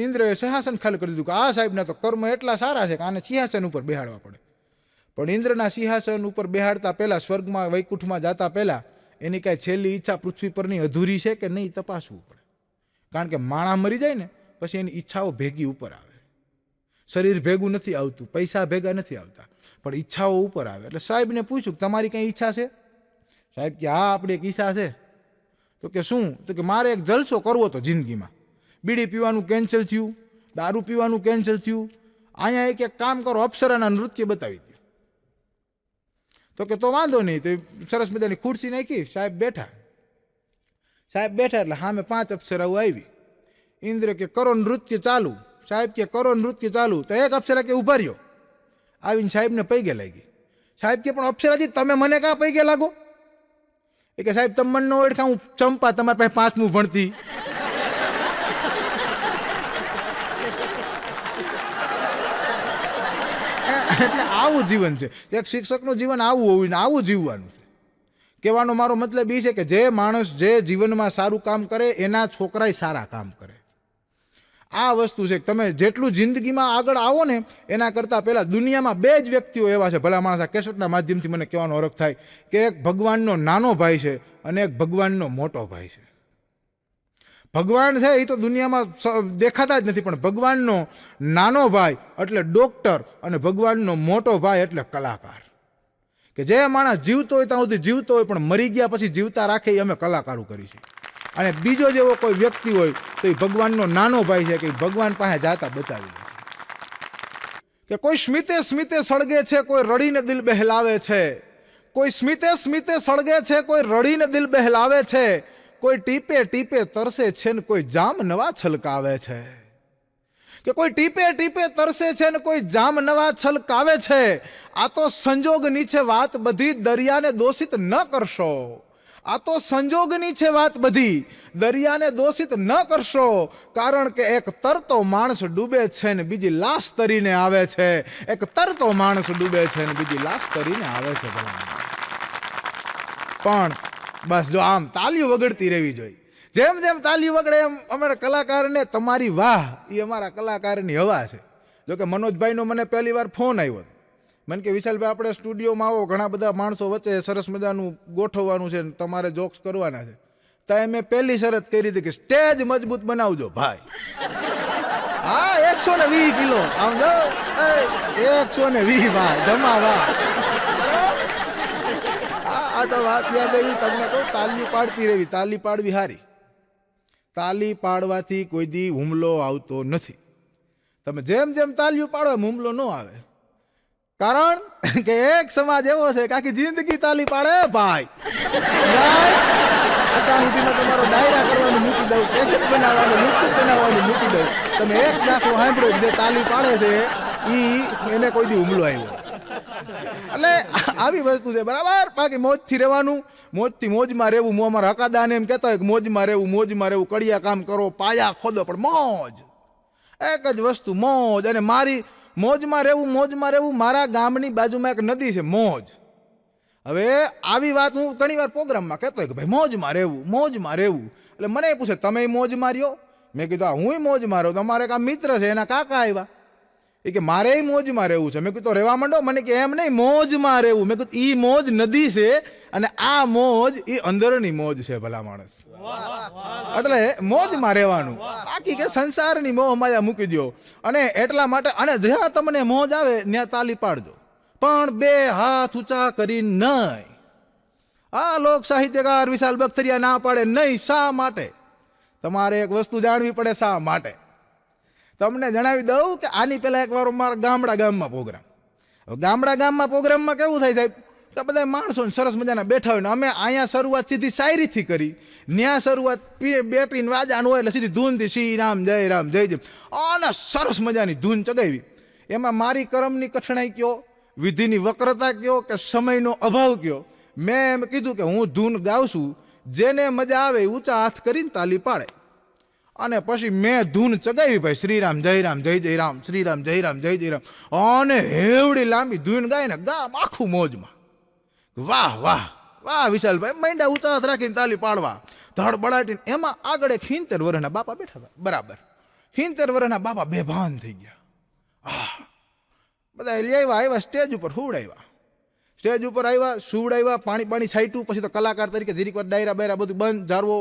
ઇન્દ્રએ સિંહાસન ખાલી કરી દીધું કે આ સાહેબના તો કર્મ એટલા સારા છે કે આને સિંહાસન ઉપર બેહાડવા પડે. પણ ઇન્દ્રના સિંહાસન ઉપર બેહાડતા પહેલાં સ્વર્ગમાં વૈકુંઠમાં જતા પહેલાં એની કાંઈ છેલ્લી ઈચ્છા પૃથ્વી પરની અધૂરી છે કે નહીં તપાસવું પડે. કારણ કે માણસ મરી જાય ને પછી એની ઈચ્છાઓ ભેગી ઉપર આવે. શરીર ભેગું નથી આવતું, પૈસા ભેગા નથી આવતા, પણ ઈચ્છાઓ ઉપર આવે. એટલે સાહેબને પૂછ્યું તમારી કંઈ ઈચ્છા છે? સાહેબ કે હા આપણી એક ઈચ્છા છે. તો કે શું? તો કે મારે એક જલસો કરવો હતો જિંદગીમાં. બીડી પીવાનું કેન્સલ થયું, દારૂ પીવાનું કેન્સલ થયું, અહીંયા એક કામ કરો અપ્સરાના નૃત્ય બતાવી દો. તો કે તો વાંધો નહીં. તો સરસ મજાની ખુરશી નાખી, સાહેબ બેઠા એટલે સામે 5 અપ્સરાઓ આવી. ઇન્દ્ર કે કરો નૃત્ય ચાલુ. સાહેબ કે કરો નૃત્ય ચાલુ. તો એક અપ્સરા કે ઉભા રહ્યો, આવીને સાહેબને પૈગે લાગી. સાહેબ કે પણ અપ્સરાજી તમે મને કાં પૈગે લાગો? એ કે સાહેબ તમે મને ન ઓળખા, હું ચંપા તમારી પાસે 5મું ભણતી. એટલે આવું જીવન છે. એક શિક્ષકનું જીવન આવું હોવું ને આવું જીવવાનું છે. કહેવાનો મારો મતલબ એ છે કે જે માણસ જે જીવનમાં સારું કામ કરે એના છોકરાય સારા કામ કરે. આ વસ્તુ છે કે તમે જેટલું જિંદગીમાં આગળ આવો ને એના કરતાં પહેલાં દુનિયામાં 2 જ વ્યક્તિઓ એવા છે, ભલા માણસ આ કેસેટના માધ્યમથી મને કહેવાનો હરખ થાય કે એક ભગવાનનો નાનો ભાઈ છે અને એક ભગવાનનો મોટો ભાઈ છે. ભગવાન છે એ તો દુનિયામાં દેખાતા જ નથી, પણ ભગવાનનો નાનો ભાઈ એટલે ડૉક્ટર અને ભગવાનનો મોટો ભાઈ એટલે કલાકાર. કે જે માણસ જીવતો હોય ત્યાં સુધી જીવતો હોય પણ મરી ગયા પછી જીવતા રાખે એ અમે કલાકારો કરી છે. અને બીજો જેવો કોઈ વ્યક્તિ હોય તો એ ભગવાનનો નાનો ભાઈ છે કે ભગવાન પાસે જાતા બચાવી લે. કે કોઈ સ્મિતે સ્મિતે સળગે છે, કોઈ રડીને દિલ બહેલાવે છે. કોઈ સ્મિતે સ્મિતે સળગે છે, કોઈ રડીને દિલ બહેલાવે છે. કોઈ ટીપે ટીપે તરસે છે ને કોઈ જામ નવા છલકાવે છે. કે કોઈ ટીપે ટીપે તરસે છે ને કોઈ જામ નવા છલકાવે છે. આ તો સંજોગની છે વાત બધી, દરિયાને દોષિત ન કરશો. આ તો સંજોગની છે વાત બધી, દરિયાને દોષિત ન કરશો. કારણ કે એક તરતો માણસ ડૂબે છે ને બીજી લાશ તરીને આવે છે. એક તરતો માણસ ડૂબે છે ને બીજી લાશ તરીને આવે છે. પણ બસ જો આમ તાલીઓ વગડતી રહેવી જોઈએ. જેમ જેમ તાલીઓ વગડે એમ અમારા કલાકારને તમારી વાહ એ અમારા કલાકારની હવા છે. જોકે મનોજભાઈનો મને પહેલી વાર ફોન આવ્યો. મને કે વિશાલભાઈ આપણે સ્ટુડિયોમાં આવો, ઘણા બધા માણસો વચ્ચે સરસ મજાનું ગોઠવવાનું છે, તમારે જોક્સ કરવાના છે. ત્યાં મેં પહેલી શરત કરી હતી કે સ્ટેજ મજબૂત બનાવજો ભાઈ. હા 120 કિલો આમ જો 120 ભાઈ જમા વાહ. આ તો વાત યાદ આવી તમને કહું, તાલી પાડતી રહેવી. તાલી પાડવી હારી. તાલી પાડવાથી કોઈ દી હુમલો આવતો નથી. તમે જેમ જેમ તાલીઓ પાડો એમ હુમલો ન આવે. કારણ કે એક સમાજ એવો છે કે આખી જિંદગી તાલી પાડે ભાઈ. અત્યાર સુધીમાં તમારો ડાયરા કરવાનું મૂકી દઉં, કેસેટ બનાવવાનું, યુટ્યુબ બનાવવાનું મૂકી દઉં. તમે એક દાખલો સાંભળ્યો જે તાલી પાડે છે એને કોઈ દી હુમલો આવ્યો. એટલે આવી વસ્તુ છે, બરાબર. બાકી મોજથી રહેવાનું, મોજથી મોજમાં રહેવું. અમારા હકાદાને એમ કહેતા હોય કે મોજમાં રહેવું, કડિયા કામ કરો, પાયા ખોદો, પણ મોજ એક જ વસ્તુ, મોજ. અને મારી મોજમાં રહેવું. મારા ગામની બાજુમાં એક નદી છે, મોજ. હવે આવી વાત હું ઘણી વાર પ્રોગ્રામમાં કહેતો હોય કે ભાઈ મોજમાં રહેવું. એટલે મને પૂછે તમે મોજ માર્યો? મેં કીધું હું મોજ માર્યો. તમારે એક મિત્ર છે, એના કાકા આવ્યા, એ કે મારે મોજમાં રહેવું છે. મેં કીધું રહેવા માંડો. મને કે એમ નહીં, મોજમાં રહેવું. મેં કીધું ઈ મોજ નદી છે અને આ મોજ એ અંદરની મોજ છે, ભલા માણસ. એટલે મોજમાં રહેવાનું. બાકી કે સંસારની મોહ માયા મૂકી દો. અને એટલા માટે, અને જ્યાં તમને મોજ આવે ત્યાં તાલી પાડજો, પણ બે હાથ ઊંચા કરી નહીં. આ લોક સાહિત્યકાર વિશાલ બખ્તરિયા ના પાડે નહીં. શા માટે? તમારે એક વસ્તુ જાણવી પડે. શા માટે? તમને જણાવી દઉં કે આની પહેલા એકવાર મારા ગામમાં પ્રોગ્રામમાં કેવું થાય સાહેબ કે બધા માણસો સરસ મજાના બેઠા હોય ને અમે અહીંયા શરૂઆત સીધી શાયરીથી કરી, ત્યાં શરૂઆત બેટરીને વાજાનું હોય એટલે સીધી ધૂનથી શ્રી રામ જય જય અને સરસ મજાની ધૂન ચગાવી. એમાં મારી કરમની કઠણાઈ કયો, વિધિની વક્રતા કયો કે સમયનો અભાવ કયો, મેં એમ કીધું કે હું ધૂન ગાઉં છું, જેને મજા આવે ઊંચા હાથ કરીને તાલી પાડે. અને પછી મેં ધૂન ચગાવી ભાઈ, શ્રીરામ જય જય રામ, શ્રીરામ જય જય રામ. અને હેવડી લાંબી ધૂન ગાય ને ગામ આખું મોજમાં. વાહ વાહ વાહ વિશાલભાઈ. માંડ્યા ઊંચા હાથ રાખીને તાલી પાડવા, ધડ બળાટીને. એમાં આગળ 70 વર્ષના બાપા બેઠા હતા, બરાબર. 70 વર્ષના બાપા બેભાન થઈ ગયા. બધા આવ્યા સ્ટેજ ઉપર સુવડાવ્યા, પાણી છાંટ્યું. પછી તો કલાકાર તરીકે જીરીક વાર ડાયરા બાયરા બધું બંધ ધારવો.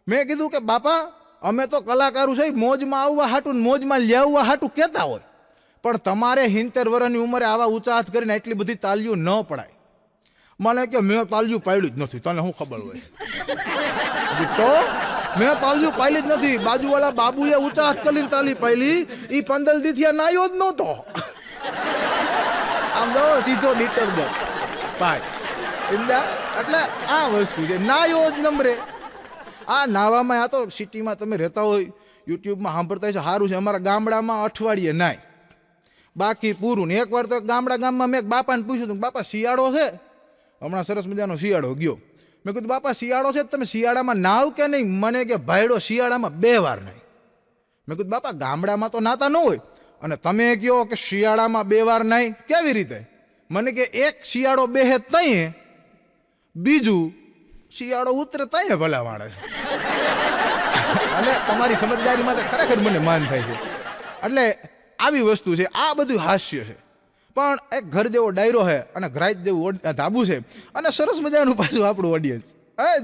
મેં કીધું કે બાપા અમે તો કલાકારો છે, મોજમાં આવવા હાટું મોજમાં લેવવા હાટું કહેતા હોય, પણ તમારે 70 વર્ષની ઉંમરે આવા ઊંચા હાથ કરીને એટલી બધી તાલીઓ ન પડાય. મને કે મેં તાલીઓ પાડી જ નથી, તને શું ખબર હોય? તો મેં તાલીઓ પાડી જ નથી. બાજુવાળા બાબુએ ઊંચા હાથ કરીને તાલી પાડી, એ 15 દીથી નાયો જ નહોતો. આમ તો સીધો ડીટર દો ભાઈ. એટલે આ વસ્તુ છે, નાયો જ નંબરે. આ નાવામાં, આ તો સિટીમાં તમે રહેતા હોય, યુટ્યુબમાં સાંભળતા હોય છે, સારું છે. અમારા ગામડામાં અઠવાડિયે નાય, બાકી પૂરું. ને એકવાર તો ગામમાં મેં બાપાને પૂછ્યું હતું, બાપા શિયાળો છે? હમણાં સરસ મજાનો શિયાળો ગયો. મેં કીધું બાપા શિયાળો છે, તમે શિયાળામાં નાવ કે નહીં? મને કે ભાઈડો શિયાળામાં 2 વાર નાય. મેં કીધું બાપા ગામડામાં તો નાતા ન હોય, અને તમે કહો કે શિયાળામાં 2 વાર નાય, કેવી રીતે? મને કે એક શિયાળો બેહે તઈએ, બીજું શિયાળો ઉતરે તઈએ ભલા માણસ. અને તમારી સમજદારીમાં તો ખરેખર મને માન થાય છે. એટલે આવી વસ્તુ છે, આ બધું હાસ્ય છે, પણ એક ઘર જેવો ડાયરો છે અને ઘરાજ જેવું ધાબુ છે, અને સરસ મજાનું પાછું આપણું ઓડિયન્સ.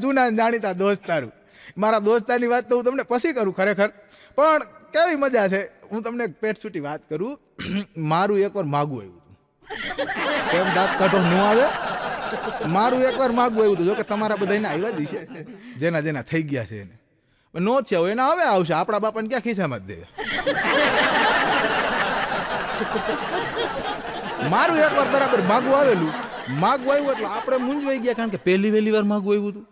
જૂના જાણીતા દોસ્તારું. મારા દોસ્તારની વાત તો હું તમને પછી કરું ખરેખર, પણ કેવી મજા છે. હું તમને પેટ છૂટી વાત કરું. મારું એકવાર માગવું આવ્યું હતું. કેમ દાંત કાઢો ન આવે? મારું એકવાર માગવું આવ્યું હતું. જો કે તમારા બધાને આવ્યા જ છે, જેના થઈ ગયા છે એને નો થયા હોય એના હવે આવશે. આપણા બાપાને ક્યાં ખિસ્સામાં જ દે. મારું એકવાર બરાબર માગવું આવેલું. માગવું આવ્યું એટલે આપણે મૂંઝવાઈ ગયા, કારણ કે વહેલી વાર માગવું આવ્યું હતું.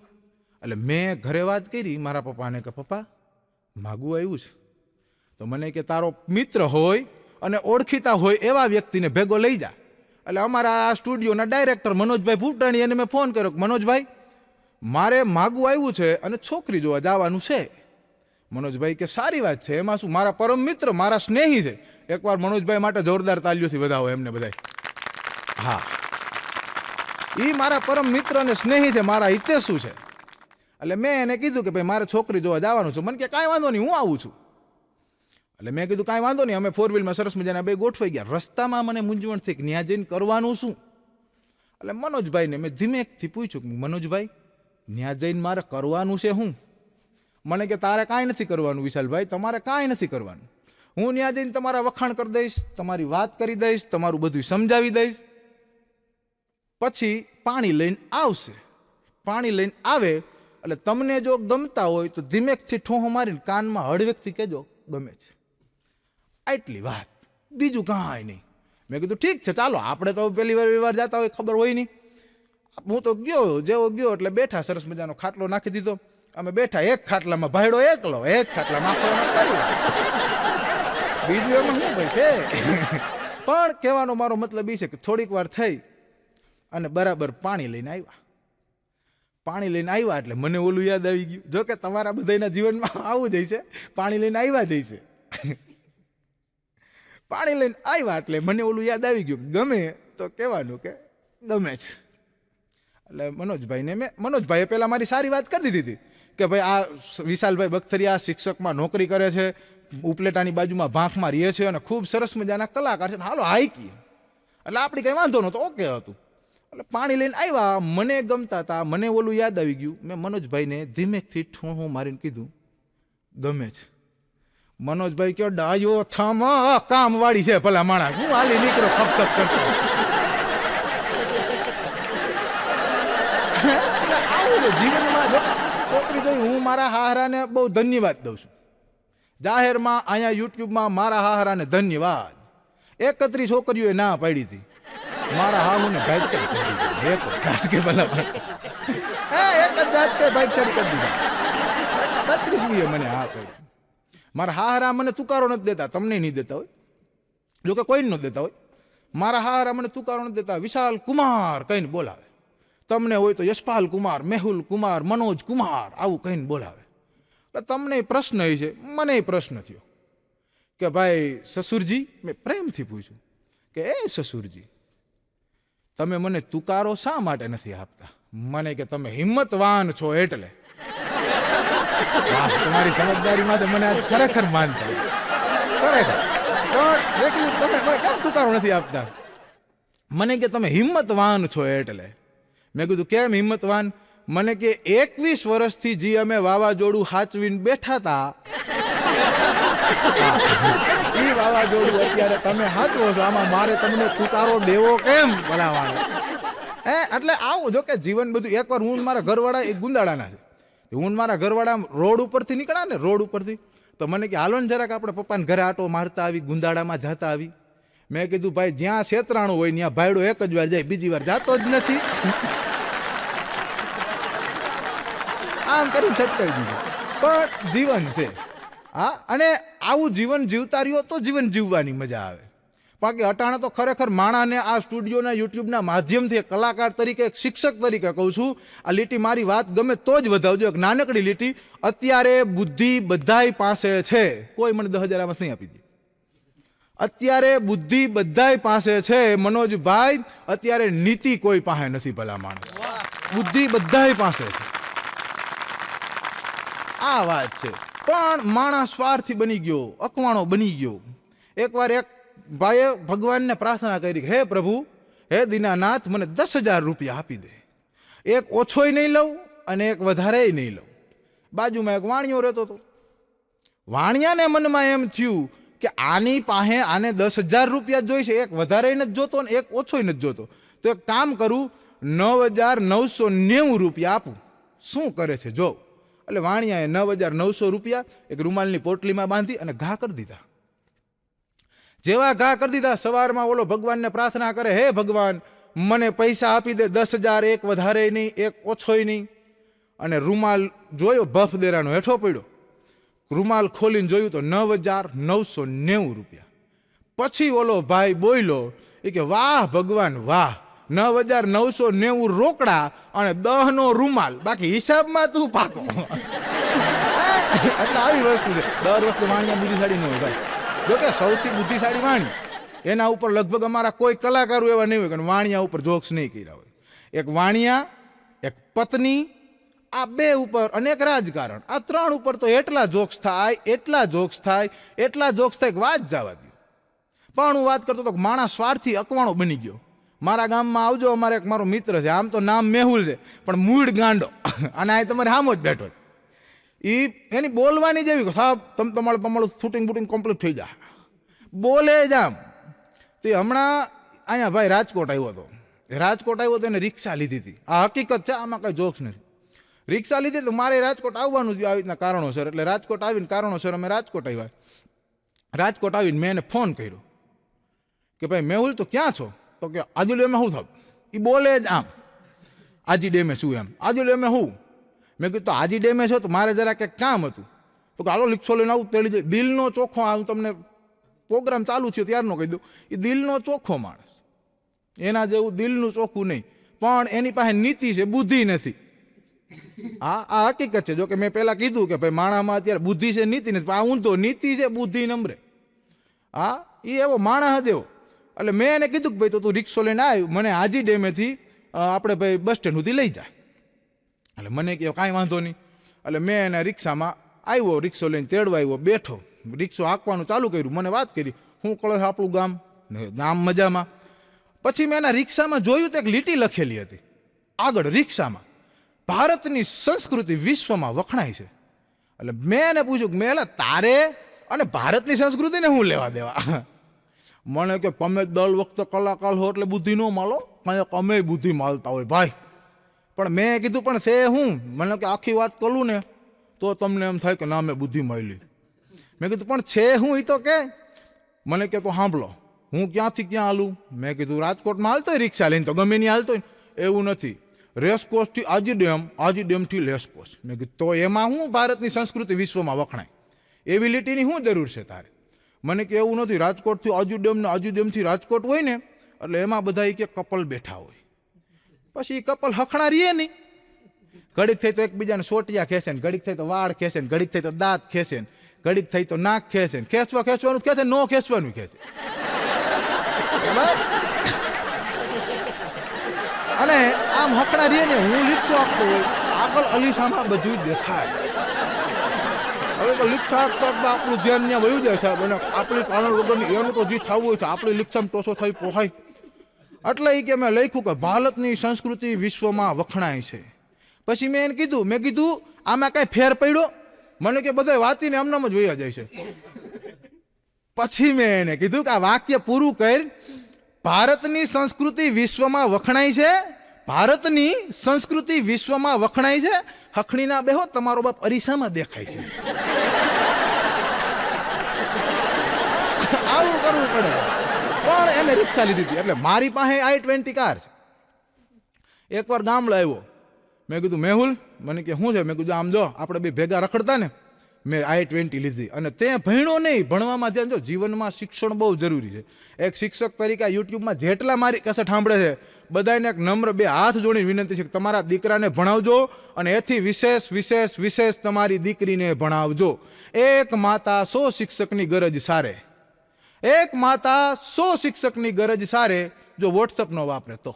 એટલે મેં ઘરે વાત કરી મારા પપ્પાને કે પપ્પા માગવું આવ્યું છે, તો મને કે તારો મિત્ર હોય અને ઓળખીતા હોય એવા વ્યક્તિને ભેગો લઈ જા. એટલે અમારા આ સ્ટુડિયોના ડાયરેક્ટર મનોજભાઈ ભૂટાણી, એને મેં ફોન કર્યો કે મનોજભાઈ મારે માગવું આવ્યું છે અને છોકરી જોવા જવાનું છે. મનોજભાઈ કે સારી વાત છે, એમાં શું? મારા પરમ મિત્ર, મારા સ્નેહી છે. એકવાર મનોજભાઈ માટે જોરદાર તાલીઓથી વધાવો એમને બધાય. હા, એ મારા પરમ મિત્ર અને સ્નેહી છે, મારા હિતે શું છે. એટલે મેં એને કીધું કે ભાઈ મારે છોકરી જોવા જવાનું છે. મને કે કાંઈ વાંધો નહીં, હું આવું છું. એટલે મેં કીધું કાંઈ વાંધો નહીં. અમે 4-વ્હીલમાં સરસ મજાના બે ગોઠવાઈ ગયા. રસ્તામાં મને મૂંઝવણ થઈ કે ત્યાં જઈને કરવાનું શું. એટલે મનોજભાઈને મેં ધીમેકથી પૂછ્યું કે મનોજભાઈ ત્યાં જઈને મારે કરવાનું છે શું? મને કે તારે કાંઈ નથી કરવાનું વિશાલભાઈ, તમારે કાંઈ નથી કરવાનું. હું ત્યાં જઈને તમારા વખાણ કરી દઈશ, તમારી વાત કરી દઈશ, તમારું બધું સમજાવી દઈશ. પછી પાણી લઈને આવશે. પાણી લઈને આવે એટલે તમને જો ગમતા હોય તો ધીમેકથી ઠોહો મારીને કાનમાં હળવેકથી કહેજો ગમે છે. આટલી વાત, બીજું કાંઈ નહીં. મેં કીધું ઠીક છે ચાલો, આપણે તો પહેલી વાર જતા હોય ખબર હોય નહીં. હું તો ગયો, જેવો ગયો એટલે બેઠા, સરસ મજાનો ખાટલો નાખી દીધો, અમે બેઠા એક ખાટલામાં, ભાઈડો એકલો એક ખાટલામાં, બીજું એમાં શું ભાઈ છે. પણ કહેવાનો મારો મતલબ એ છે કે થોડીક વાર થઈ અને બરાબર પાણી લઈને આવ્યા એટલે મને ઓલું યાદ આવી ગયું. જો કે તમારા બધાના જીવનમાં આવું જ છે, પાણી લઈને આવ્યા જ છે. પાણી લઈને આવ્યા એટલે મને ઓલું યાદ આવી ગયું, ગમે તો કહેવાનું કે ગમે છે. એટલે મનોજભાઈએ પહેલાં મારી સારી વાત કરી દીધી હતી કે ભાઈ આ વિશાલભાઈ બખ્તરિયા શિક્ષકમાં નોકરી કરે છે, ઉપલેટાની બાજુમાં ભાંખમાં રહે છે અને ખૂબ સરસ મજાના કલાકાર છે, હાલો હાઈકી. એટલે આપણી કંઈ વાંધો નહોતો, ઓકે હતું. એટલે પાણી લઈને આવ્યા, મને ગમતા હતા, મને ઓલું યાદ આવી ગયું. મેં મનોજભાઈને ધીમેકથી ઠોં મારીને કીધું ગમે છે. મનોજભાઈ કયો ડાયો થામ કામ વાળી છે ભલા માણા, હું હાલી નીકળો ખપ કરતો. જીવનમાં જો છોકરી જોઈ, હું મારા હાહરાને બહુ ધન્યવાદ દઉં છું. જાહેરમાં અહીંયા યુટ્યુબમાં મારા હાહરાને ધન્યવાદ. 31 છોકરીઓએ ના પાડી હતી, મારા હાહુને ભાઈચારી કરી દીધી. એક ઝાટકે ભલા એક જ ઝાટકે ભાઈચારી કરી દીધા. 32મીએ મને હા પાડી. મારા હાહરા મને તુકારો નથી દેતા, તમને નહીં દેતા હોય, જો કે કોઈને નથી દેતા હોય. મારા હાહરા મને તુકારો નથી દેતા, વિશાલ કુમાર કહીને બોલાવે. તમને હોય તો યશપાલ કુમાર, મેહુલ કુમાર, મનોજ કુમાર આવું કહીને બોલાવે. એટલે તમને પ્રશ્ન એ છે, મને પ્રશ્ન થયો કે ભાઈ સસુરજી, મેં પ્રેમથી પૂછ્યું કે એ સસુરજી, તમે મને તુકારો શા માટે નથી આપતા? મને કે તમે હિંમતવાન છો એટલે. તમારી સમજદારીમાં તો મને આજ ખરેખર માનતા ખરેખર. તમે કેમ તુકારો નથી આપતા? મને કે તમે હિંમતવાન છો એટલે. મેં કીધું કેમ હિંમતવાન? મને કે 21 વર્ષથી જે અમે વાવાઝોડું હાચવીને બેઠા હતા, એ વાવાઝોડું અત્યારે તમે હાચવો છો, આમાં મારે તમને તુકારો દેવો કેમ બનાવવાનો? એટલે આવું. જો કે જીવન બધું, એકવાર હું મારા ઘરવાળા એક ગુંદાળાના છે, હું મારા ઘરવાળા રોડ ઉપરથી નીકળ્યા ને, રોડ ઉપરથી તો મને કે હાલો ને જરાક આપણે પપ્પાને ઘરે આટો મારતા આવી, ગુંદાળામાં જતા આવી. મેં કીધું ભાઈ જ્યાં છેતરાણું હોય ત્યાં ભાઈડો એક જ વાર જાય, બીજી વાર જાતો જ નથી. આમ કરીને છટકાવી દીધું. પણ જીવન છે હા, અને આવું જીવન જીવતા રહ્યો તો જીવન જીવવાની મજા આવે. બાકી અટાણે તો ખરેખર માણાને આ સ્ટુડિયોના યુટ્યુબના માધ્યમથી કલાકાર તરીકે, એક શિક્ષક તરીકે કહું છું, આ લીટી મારી વાત ગમે તો જ વધાવજો. એક નાનકડી લીટી, અત્યારે બુદ્ધિ બધાય પાસે છે, કોઈ મને 10,000 આમાં નહીં આપી દે. અત્યારે બુદ્ધિ બધાય પાસે છે મનોજભાઈ, અત્યારે નીતિ કોઈ પાસે નથી. ભલા માણસ, બુદ્ધિ બધાય પાસે છે, આ વાત છે. પણ માણસ સ્વાર્થી બની ગયો, અકવાણો બની ગયો. એકવાર એક ભાઈએ ભગવાનને પ્રાર્થના કરી, હે પ્રભુ, હે દીનાનાથ, મને 10,000 રૂપિયા આપી દે. એક ઓછોય નહીં લઉં અને એક વધારેય નહીં લઉં. બાજુમાં એક વાણિયો રહેતો હતો. વાણિયાને મનમાં એમ થયું કે આની પાસે આને 10,000 રૂપિયા જોઈશે, એક વધારેય નથી જોતો ને એક ઓછોય નથી જોતો, તો એક કામ કરું, 9,990 રૂપિયા આપું. શું કરે છે જો. એટલે વાણિયાએ 9,900 રૂપિયા એક રૂમાલની પોટલીમાં બાંધી અને ઘા કરી દીધા. જેવા ઘા કરી દીધા, સવારમાં ઓલો ભગવાનને પ્રાર્થના કરે, હે ભગવાન, મને પૈસા આપી દે 10,000, એક વધારે નહીં એક ઓછોય નહીં. અને રૂમાલ જોયો, બફ દેરાનો હેઠો પડ્યો. રૂમાલ ખોલીને જોયું તો 9,990 રૂપિયા. પછી ઓલો ભાઈ બોલ્યો, એ કે વાહ ભગવાન વાહ, 9,990 રોકડા અને 10નો રૂમાલ, બાકી હિસાબમાં તું પાકો. એટલે આવી વસ્તુ છે. દર વખતે વાણિયા બુદ્ધિશાળી ન હોય ભાઈ. જોકે સૌથી બુદ્ધિશાળી વાણી, એના ઉપર લગભગ અમારા કોઈ કલાકારો એવા નહીં હોય કે વાણિયા ઉપર જોક્સ નહીં કર્યા હોય. એક વાણિયા, એક પત્ની, આ બે ઉપર અને એક રાજકારણ, આ 3 ઉપર તો એટલા જોક્સ થાય, એટલા જોક્સ થાય, એટલા જોક્સ થાય કે વાત જવા દો. પણ હું વાત કરતો હતો કે માણસ સ્વાર્થી અકવાણો બની ગયો. મારા ગામમાં આવજો, અમારે એક મારો મિત્ર છે, આમ તો નામ મેહુલ છે પણ મૂળ ગાંડો, અને આ તમારે સામો જ બેઠો. એની બોલવાની જેવી સાહેબ, તમારું શૂટિંગ બૂટિંગ કમ્પ્લીટ થઈ જાય, બોલે જ આમ. તે હમણાં અહીંયા ભાઈ રાજકોટ આવ્યો હતો. રાજકોટ આવ્યો તો એને રિક્ષા લીધી હતી. આ હકીકત છે, આમાં કંઈ જોક્સ નથી. રિક્ષા લીધી તો મારે રાજકોટ આવવાનું થયું આવી રીતના કારણોસર. એટલે રાજકોટ આવીને કારણોસર અમે રાજકોટ આવ્યા. રાજકોટ આવીને મેં એને ફોન કર્યો કે ભાઈ મેહુલ તો ક્યાં છો? તો કે આજુ એમાં શું થયું? એ બોલે જ આમ. આજી ડેમે શું એમ? આજી ડેમે શું? મેં કીધું તો આજી ડેમે છો તો મારે જરા કંઈક કામ હતું. તો હાલો રિક્ષો લઈને આવું તેડી જાય. દિલનો ચોખ્ખો હું તમને પ્રોગ્રામ ચાલુ થયો ત્યારનો કહી દઉં, એ દિલનો ચોખ્ખો માણસ, એના જેવું દિલનું ચોખ્ખું નહીં, પણ એની પાસે નીતિ છે, બુદ્ધિ નથી. હા, આ હકીકત છે. જો કે મેં પહેલાં કીધું કે ભાઈ માણામાં અત્યારે બુદ્ધિ છે, નીતિ નથી, પણ આ ઊંધો નીતિ છે, બુદ્ધિ નંબરે. હા, એ એવો માણસ જ એવો. એટલે મેં એને કીધું કે ભાઈ તો તું રિક્ષો લઈને આવ્યું, મને આજી ડેમેથી આપણે ભાઈ બસ સ્ટેન્ડ સુધી લઈ જાય. એટલે મને કહે કાંઈ વાંધો નહીં. એટલે મેં એને રિક્ષામાં આવ્યો, રિક્ષો લઈને તેડવા આવ્યો, બેઠો, રિક્ષો હાંકવાનું ચાલુ કર્યું, મને વાત કરી શું કળે આપણું ગામ, ગામ મજામાં. પછી મેં એના રિક્ષામાં જોયું તો એક લીટી લખેલી હતી આગળ રિક્ષામાં, ભારતની સંસ્કૃતિ વિશ્વમાં વખણાય છે. એટલે મેં એને પૂછ્યું કે મેં તારે અને ભારતની સંસ્કૃતિને શું લેવા દેવા? મને કે તમે દર વખતે કલાકાર હો એટલે બુદ્ધિ ન માલો, કંઈક અમે બુદ્ધિ માલતા હોય ભાઈ. પણ મેં કીધું પણ છે હું? મને કે આખી વાત કરું ને તો તમને એમ થાય કે ના મેં બુદ્ધિ માયલી. મેં કીધું પણ છે હું એ તો કે. મને કે તો સાંભળો, હું ક્યાંથી ક્યાં હાલું? મેં કીધું રાજકોટમાં હાલતો હોય રિક્ષા લઈને, તો ગમે નહીં હાલતો હોય. એવું નથી, રેસકોર્સથી આજી ડેમથી લેસકોર્સ. મેં કીધું તો એમાં હું ભારતની સંસ્કૃતિ વિશ્વમાં વખણાય, એવી લીટીની શું જરૂર છે તારે? મને કે એવું નથી, રાજકોટથી આજી ડેમથી રાજકોટ હોય ને એટલે એમાં બધા કે કપલ બેઠા હોય, પછી કપલ હખણા રહીએ નહીં, ઘડીક થઈ તો એકબીજાને સોટિયા ખેંચે ને, ઘડીક થઈ તો વાળ ખેંચે ને, ઘડીક થઈ તો દાંત ખેંચે ને, ઘડીક થઈ તો નાક ખેંચે ને, ખેંચવાનું ખેંચે, નો ખેંચવાનું ખેંચે. અને આમ હકડા રહીએ ને, હું લીધું આપતો હોય આગળ અલીસામાં બધું દેખાય. હવે તો લીક્ષા આપતા આપણું ધ્યાન ત્યાં વયું જાય સાહેબ, અને આપણી કારણ વગરની એનું તો જે થવું હોય તો આપણી લીક્ષામાં ટોસો થઈ પોહાય. એટલે એ કે મેં લખ્યું કે ભારતની સંસ્કૃતિ વિશ્વમાં વખણાય છે. પછી મેં એને કીધું, મેં કીધું આમાં કાંઈ ફેર પડ્યો? મને કે બધા વાંચીને આમનામ જ વયા જાય છે. પછી મેં એને કીધું કે આ વાક્ય પૂરું કર, ભારતની સંસ્કૃતિ વિશ્વમાં વખણાય છે, ભારતની સંસ્કૃતિ વિશ્વમાં વખણાય છે. હખણી ના બેહો, તમારો બાપ અરીસામાં દેખાય છે. આવું કરવું પડે. પણ એને રિક્ષા લીધી હતી. એટલે મારી પાસે i20 કાર છે. એકવાર ગામડે આવ્યો, મેં કીધું મેહુલ, મને કે શું છે? મેં કીધું આમ જો આપણે બે ભેગા રખડતા ને, મેં i20 લીધી. અને તે ભણ્યો નહીં, ભણવામાં ધ્યાન જો, જીવનમાં શિક્ષણ બહુ જરૂરી છે. એક શિક્ષક તરીકે યુટ્યુબમાં જેટલા મારી કેસેટ સાંભળે છે બધાને એક નમ્ર બે હાથ જોડીને વિનંતી છે કે તમારા દીકરાને ભણાવજો, અને એથી વિશેષ તમારી દીકરીને ભણાવજો. એક માતા 100 શિક્ષકની ગરજ સારે, એક માતા 100 શિક્ષકની ગરજ સારે, જો વોટ્સઅપ ન વાપરે તો.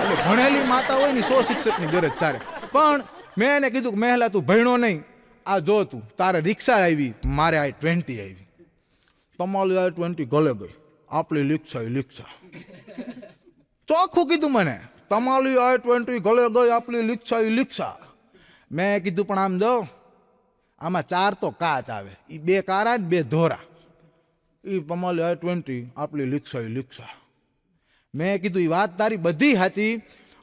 એટલે ભણેલી માતા હોય ને 100 શિક્ષકની ગરજ સારે. પણ મેં એને કીધું કે મહેલા તું ભણ્યો નહીં, આ જો તું, તારે રિક્ષા આવી, મારે i20 આવી. તમારી i20 ગલે ગઈ, આપણી રિક્ષા. ચોખ્ખું કીધું મને, તમારી i20 ગલે ગઈ, આપણી રિક્ષા. મેં કીધું પણ આમ જો, આમાં 4 તો કાચ આવે, એ 2 કારા ને 2 ધોરા, એ તમારી i20 આપણી રિક્ષા. મેં કીધું એ વાત તારી બધી સાચી.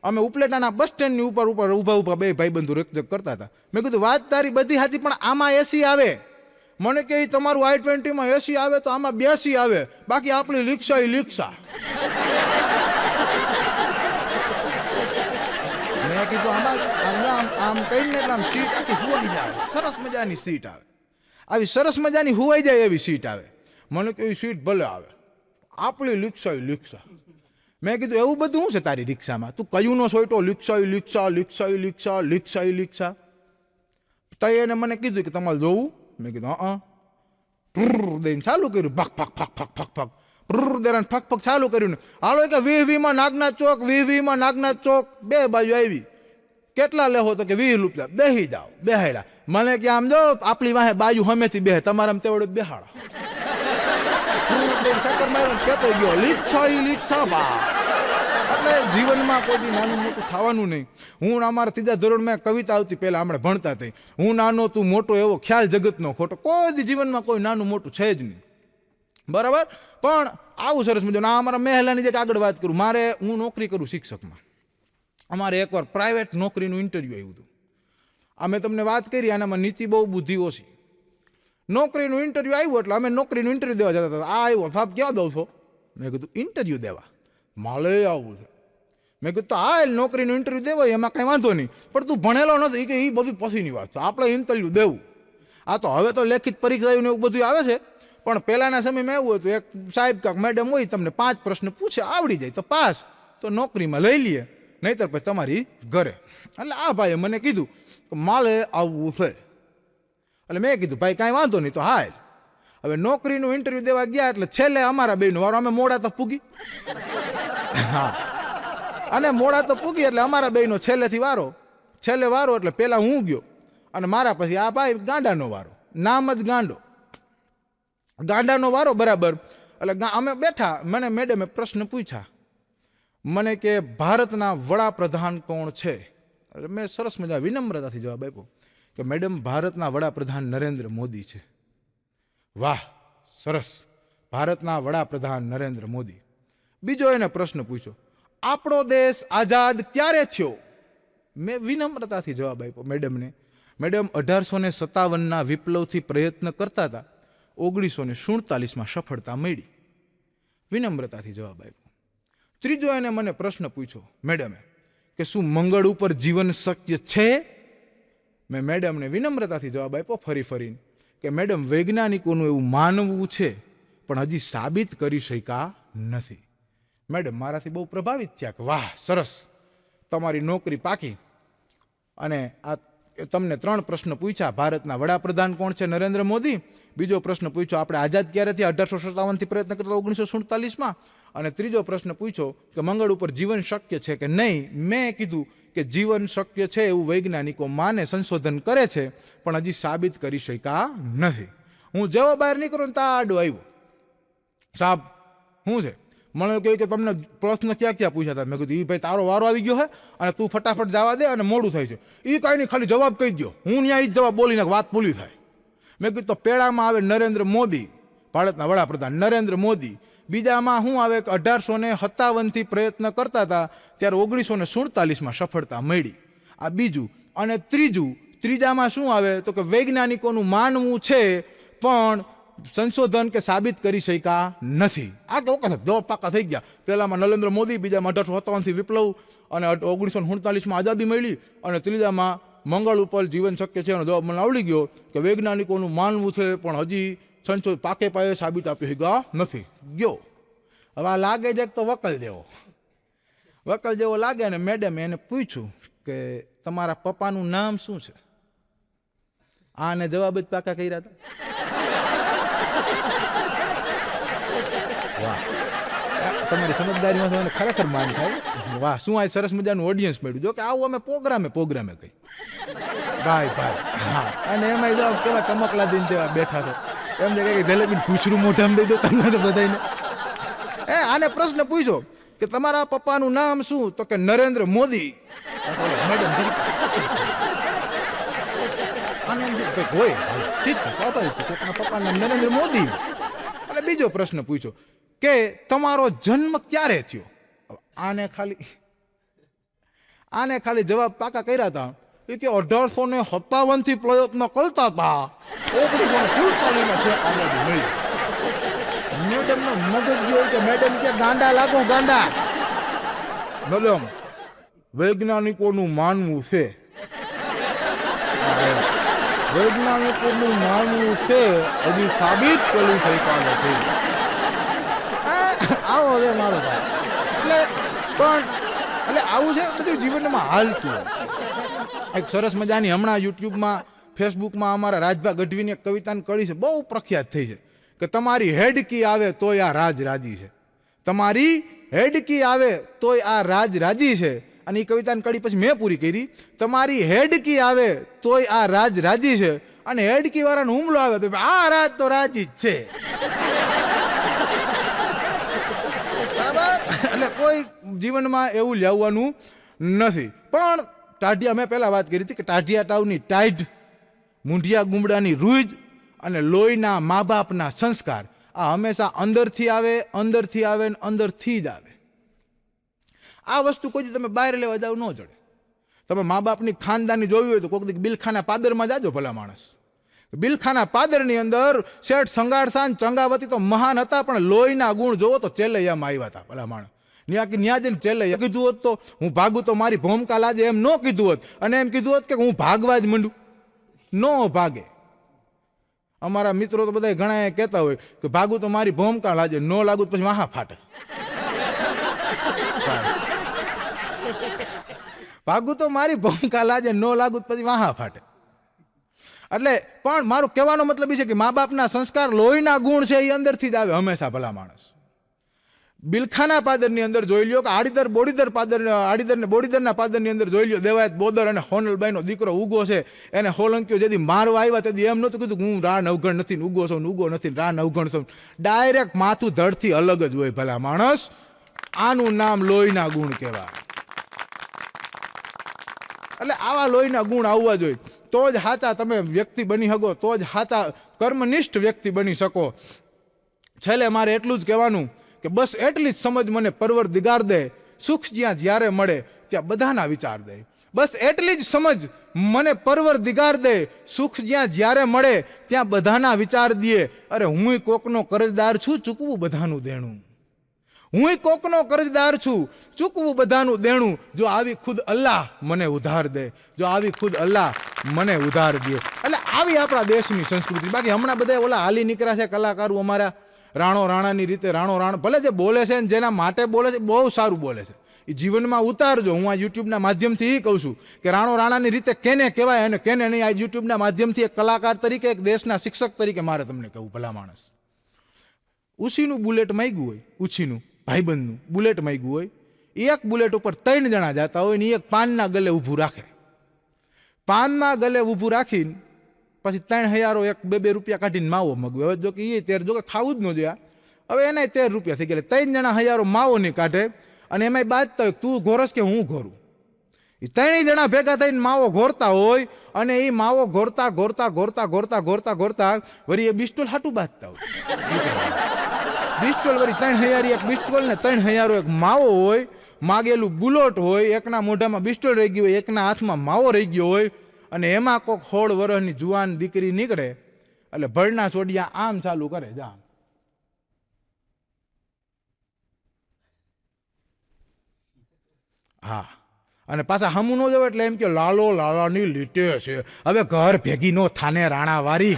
અમે ઉપલેટાના બસ સ્ટેન્ડની ઉપર ઊભા બે ભાઈબંધુ રેકજક કરતા હતા. મેં કીધું વાત તારી બધી સાચી, પણ આમાં એસી આવે. મને કે તમારું i20 માં એસી આવે તો આમાં 82 આવે, બાકી આપણી રિક્ષા. મેં કીધું આમ કહીને એટલે આમ સીટ આખી હુવાઈ જાય, સરસ મજાની સીટ આવે, આવી સરસ મજાની હુવાઈ જાય એવી સીટ આવે. મને કે સીટ ભલે આવે, આપણી રિક્ષા. મેં કીધું એવું બધું શું છે તારી રિક્ષામાં? તું કયું નો સોયટો રિક્ષા. તો એને મને કીધું કે તમારે જોવું? મેં કીધું દઈને ચાલુ કર્યું, ફક દેરાન ફક ચાલુ કર્યું ને હાલો કે 20 નાગનાથ ચોક 2 બાજુ આવી. કેટલા લેવો તો કે 20 રૂપિયા. બેહી જાઓ, બેહાડ્યા. મને કે આમ જો આપણી વાહે બાજુ હમેથી બેહે, તમારા તેવડે બેહાડા. કેતો ગયો લિચ્છા બા. એટલે જીવનમાં કોઈ નાનું મોટું થવાનું નહીં. હું અમારા 3જા ધોરણમાં કવિતા આવતી, પહેલા આપણે ભણતા થઈ, હું નાનો તું મોટો, એવો ખ્યાલ જગતનો ખોટો. કોઈ જીવનમાં કોઈ નાનું મોટું છે જ નહીં, બરાબર? પણ આવું સરસ મજાનું. અમારા મહેલાની જે આગળ વાત કરું, હું નોકરી કરું શિક્ષકમાં. અમારે એકવાર પ્રાઇવેટ નોકરીનું ઇન્ટરવ્યૂ આવ્યું હતું. અમે તમને વાત કરી, આનામાં નીતિ બહુ, બુદ્ધિ ઓછી. નોકરીનું ઇન્ટરવ્યૂ આવ્યું એટલે અમે નોકરીનું ઇન્ટરવ્યૂ દેવા જતા હતા. આ આવ્યો, સાહેબ ક્યાં દઉં છો? મેં કીધું ઇન્ટરવ્યૂ દેવા. માલે આવવું છે. મેં કીધું તો હા નોકરીનું ઇન્ટરવ્યૂ દેવાય એમાં કાંઈ વાંધો નહીં, પણ તું ભણેલો નથી કે એ બધી પછીની વાત છે, આપણે ઇન્ટરવ્યૂ દેવું. આ તો હવે તો લેખિત પરીક્ષાઓને એવું બધું આવે છે, પણ પહેલાંના સમયમાં એવું હતું એક સાહેબ કાંક મેડમ હોય તમને 5 પ્રશ્ન પૂછે, આવડી જાય તો પાસ, તો નોકરીમાં લઈ લઈએ, નહીંતર પછી તમારી ઘરે. એટલે આ ભાઈએ મને કીધું કે માલે આવવું છે. એટલે મેં કીધું ભાઈ કાંઈ વાંધો નહીં તો હા. હવે નોકરીનું ઇન્ટરવ્યૂ દેવા ગયા એટલે છેલ્લે અમારા બેનો વારો, અમે મોડા તો પૂગી. હા, અને મોડા તો પૂગી એટલે અમારા બેનો છેલ્લે વારો એટલે પહેલાં હું ગયો અને મારા પછી આ ભાઈ ગાંડાનો વારો. નામ જ ગાંડાનો વારો બરાબર. એટલે અમે બેઠા, મને મેડમે પ્રશ્ન પૂછ્યા, મને કે ભારતના વડાપ્રધાન કોણ છે? એટલે મેં સરસ મજા વિનમ્રતાથી જવાબ આપ્યો કે મેડમ ભારતના વડાપ્રધાન નરેન્દ્ર મોદી છે. વાહ, સરસ, ભારતના વડાપ્રધાન નરેન્દ્ર મોદી. બીજો એને પ્રશ્ન પૂછ્યો, આપણો દેશ આઝાદ ક્યારે થયો? મેં વિનમ્રતાથી જવાબ આપ્યો મેડમને, મેડમ 1857ના વિપ્લવથી પ્રયત્ન કરતા હતા, 1947માં સફળતા મળી. વિનમ્રતાથી જવાબ આપ્યો. ત્રીજો એને મને પ્રશ્ન પૂછ્યો મેડમે કે શું મંગળ ઉપર જીવન શક્ય છે? મેં મેડમને વિનમ્રતાથી જવાબ આપ્યો ફરીને કે મેડમ વૈજ્ઞાનિકોનું એવું માનવું છે પણ હજી સાબિત કરી શક્યા નથી. મેડમ મારાથી બહુ પ્રભાવિત થયા કે વાહ સરસ, તમારી નોકરી પાકી. અને આ તમને 3 પ્રશ્ન પૂછ્યા, ભારતના વડાપ્રધાન કોણ છે? નરેન્દ્ર મોદી. બીજો પ્રશ્ન પૂછ્યો, આપણે આઝાદ ક્યારે થયા? 1857થી પ્રયત્ન કરતા 1947માં. અને ત્રીજો પ્રશ્ન પૂછ્યો કે મંગળ ઉપર જીવન શક્ય છે કે નહીં? મેં કીધું કે જીવન શક્ય છે એવું વૈજ્ઞાનિકો માને, સંશોધન કરે છે, પણ હજી સાબિત કરી શક્યા નથી. હું જેવો બહાર નીકળ્યો ને ત્યાં આડો આવ્યો, સાહેબ શું છે? મને કહ્યું કે તમને પ્રશ્ન ક્યાં પૂછ્યા હતા? મેં કીધું એ ભાઈ તારો વારો આવી ગયો છે અને તું ફટાફટ જવા દે અને મોડું થાય છે. એ કાંઈ નહીં, ખાલી જવાબ કહી દો, હું ત્યાં એ જ જવાબ બોલીને વાત પૂરી થાય. મેં કીધું તો પેડામાં આવે નરેન્દ્ર મોદી, ભારતના વડાપ્રધાન નરેન્દ્ર મોદી. બીજામાં શું આવે કે 1857થી પ્રયત્ન કરતા હતા ત્યારે 1947માં સફળતા મળી. આ બીજું. અને ત્રીજામાં શું આવે તો કે વૈજ્ઞાનિકોનું માનવું છે પણ સંશોધન કે સાબિત કરી શક્યા નથી. આ કે ઓકે જવાબ પાકા થઈ ગયા. પહેલામાં નરેન્દ્ર મોદી, બીજામાં 1857થી વિપ્લવ અને 1947માં આઝાદી મળી, અને ત્રીજામાં મંગળ ઉપર જીવન શક્ય છે એનો જવાબ મને આવડી ગયો કે વૈજ્ઞાનિકોનું માનવું છે પણ હજી સંશોધન પાકે પાયે સાબિત આપી શક્યા નથી. ગયો. હવે આ લાગે છે તો વકલ જેવો લાગે. અને મેડમે એને પૂછ્યું કે તમારા પપ્પાનું નામ શું છે? આને જવાબ જ પાકા કર્યા હતા. વાહ, તમારી સમજદારીમાં મને ખરેખર માન થાય. વાહ, શું આ સરસ મજાનું ઓડિયન્સ મળ્યું. જો કે આવું અમે પ્રોગ્રામે કહી ભાઈ. હા, અને એમાં જો કેવા ચમકલા દિન જેવા બેઠા છો, એમ છે કે જલેબી પૂછડું મોઢામાં દઈ દો તમને તો બધાને. આને પ્રશ્ન પૂછ્યો કે તમારા પપ્પાનું નામ શું? તો કે નરેન્દ્ર મોદી. મેડમ હોય ઠીક છે, સ્વાભાવિક છે, તમારા પપ્પાનું નામ નરેન્દ્ર મોદી. અને બીજો પ્રશ્ન પૂછ્યો કે તમારો જન્મ ક્યારે થયો? આને ખાલી જવાબ પાકા કર્યા હતા કે 1857થી પ્રયત્ન કરતા હતા, 1947માં મેડમનો મગજ ગયો કે મેડમ કે ગાંડા લાગો ગાંડા. મેડમ વૈજ્ઞાનિકોનું માનવું છે હજી સાબિત કરી શક્યા નથી. આવો છે મારો ભાઈ. એટલે આવું છે બધું જીવનમાં હાલતું. એક સરસ મજાની હમણાં યુટ્યુબમાં, ફેસબુકમાં અમારા રાજભા ગઢવીની એક કવિતાની કડી છે, બહુ પ્રખ્યાત થઈ છે કે તમારી હેડકી આવે તોય આ રાજ રાજી છે. તમારી હેડકી આવે તોય આ રાજ રાજી છે. અને એ કવિતાની કડી પછી મેં પૂરી કરી, તમારી હેડકી આવે તોય આ રાજ રાજી છે, અને હેડકી વાળાનો હુમલો આવે તો આ રાજ તો રાજી જ છે. બરાબર? એટલે કોઈ જીવનમાં એવું લાવવાનું નથી. પણ ટાઢિયા, મેં પહેલા વાત કરી હતી કે ટાઢિયા તાવની ટાઈડ, મૂંઢિયા ગુમડાની રૂજ અને લોહીના મા બાપના સંસ્કાર, આ હંમેશા અંદરથી આવે ને અંદરથી જ આવે. આ વસ્તુ કોઈ તમે બહાર લેવા જાવ ન જડે. તમે મા બાપની ખાનદાની જોવી હોય તો કોઈક બિલખાના પાદરમાં જાજો ભલા માણસ. બિલખાના પાદરની અંદર શેઠ સંગાડસાન ચંગાવતી તો મહાન હતા, પણ લોહીના ગુણ જોવો તો ચેલૈયામાં આવ્યા હતા ભલા માણસ. ન્યા જઈને ચેલૈયા કીધું હોત તો હું ભાગું તો મારી ભૂમિકા લાજે, એમ ન કીધું હોત, અને એમ કીધું હોત કે હું ભાગવા જ માંડું, નો ભાગે. અમારા મિત્રો તો બધા ઘણા કહેતા હોય કે ભાગું તો મારી ભૂમિકા લાજે, નો લાગુ પછી વાહા ફાટે. ભાગું તો મારી ભૂમિકા લાજે, નો લાગુ પછી વાહા ફાટે. એટલે પણ મારું કહેવાનો મતલબ એ છે કે મા બાપના સંસ્કાર, લોહીના ગુણ છે એ અંદરથી જ આવે હંમેશા ભલા માણસ. બિલખાના પાદરની અંદર જોઈ લ્યો કે આડીદર બોડીદર પાદર, આડીદર ને બોડીદરના પાદરની અંદર જોઈ લ્યો, દેવાયત બોદર અને હોનલબાઈનો દીકરો ઉગો છે, એને હોલંકીઓ જેથી મારવા આવ્યા તેથી એમ નહોતું કીધું હું રા નવગણ નથી, ઉગો છું, ઉગો નથી, રા નવગણ છું. ડાયરેક્ટ માથું ધડથી અલગ જ હોય ભલા માણસ. આનું નામ લોહીના ગુણ કહેવાય. એટલે આવા લોહીના ગુણ આવવા જોઈએ, તો જ સાચા તમે વ્યક્તિ બની શકો, તો જ સાચા કર્મનિષ્ઠ વ્યક્તિ બની શકો. છેલ્લે મારે એટલું જ કહેવાનું કે બસ એટલી જ સમજ મને પરવરદિગાર દે, સુખ જ્યાં જ્યારે મળે ત્યાં બધાના વિચાર દે. બસ એટલી જ સમજ મને પરવરદિગાર દે, સુખ જ્યાં જ્યારે મળે ત્યાં બધાના વિચાર દે. અરે હું કોકનો કરજદાર છું, ચૂકવું બધાનું દેણું. હું કોકનો કરજદાર છું, ચૂકવું બધાનું દેણું. જો આવી ખુદ અલ્લાહ મને ઉધાર દે, જો આવી ખુદ અલ્લાહ મને ઉધાર દે. એટલે આવી આપણા દેશની સંસ્કૃતિ. બાકી હમણાં બધા ઓલા હાલી નીકળ્યા છે કલાકારો અમારા, રાણો રાણાની રીતે. રાણો રાણ ભલે જે બોલે છે ને જેના માટે બોલે છે બહુ સારું બોલે છે, એ જીવનમાં ઉતારજો. હું આ યુટ્યુબના માધ્યમથી એ કહું છું કે રાણો રાણાની રીતે કેને કહેવાય અને કેને નહીં. આ યુટ્યુબના માધ્યમથી એક કલાકાર તરીકે, એક દેશના શિક્ષક તરીકે મારે તમને કહેવું, ભલા માણસ. ઉછીનું બુલેટ માંગ્યું હોય, ઉછીનું ભાઈબંધનું બુલેટ માંગ્યું હોય, એક બુલેટ ઉપર 3 જણા જતા હોય ને એક પાનના ગલે ઊભું રાખે. પાનના ગલે ઊભું રાખીને પછી 3 હજારો 1-2 રૂપિયા કાઢીને માવો મગવે. હવે જો કે એ તેર જો કે ખાવું જ ન જોઈએ, હવે એના 13 રૂપિયા થઈ ગયા. 3 જણા હજારો માવો નહીં કાઢે અને એમાંય બાજતા હોય તું ઘોરસ કે હું ઘોરું. એ 3 જણા ભેગા થઈને માવો ઘોરતા હોય અને એ માવો ઘોરતા ઘોરતા ઘોરતા ઘોરતા ઘોરતા ઘોરતા વળી એ બિસ્ટોલ હાટું બાંધતા હોય. બિસ્ટોલ વળી 3 હજારી એક બિસ્ટોલ ને 3 હજારો એક માવો હોય, માગેલું બુલોટ હોય, એકના મોઢામાં બિસ્ટોલ રહી ગયું હોય, એકના હાથમાં માવો રહી ગયો હોય, અને એમાં કોઈક 16 વર્ષની જુવાન દીકરી નીકળે એટલે ભળના છોડિયા આમ ચાલુ કરે જા. હા, અને પાછા હમું ન જવે એટલે એમ કે લાલો લાલાની લીટે છે. હવે ઘર ભેગી નો થાને રાણા વારી.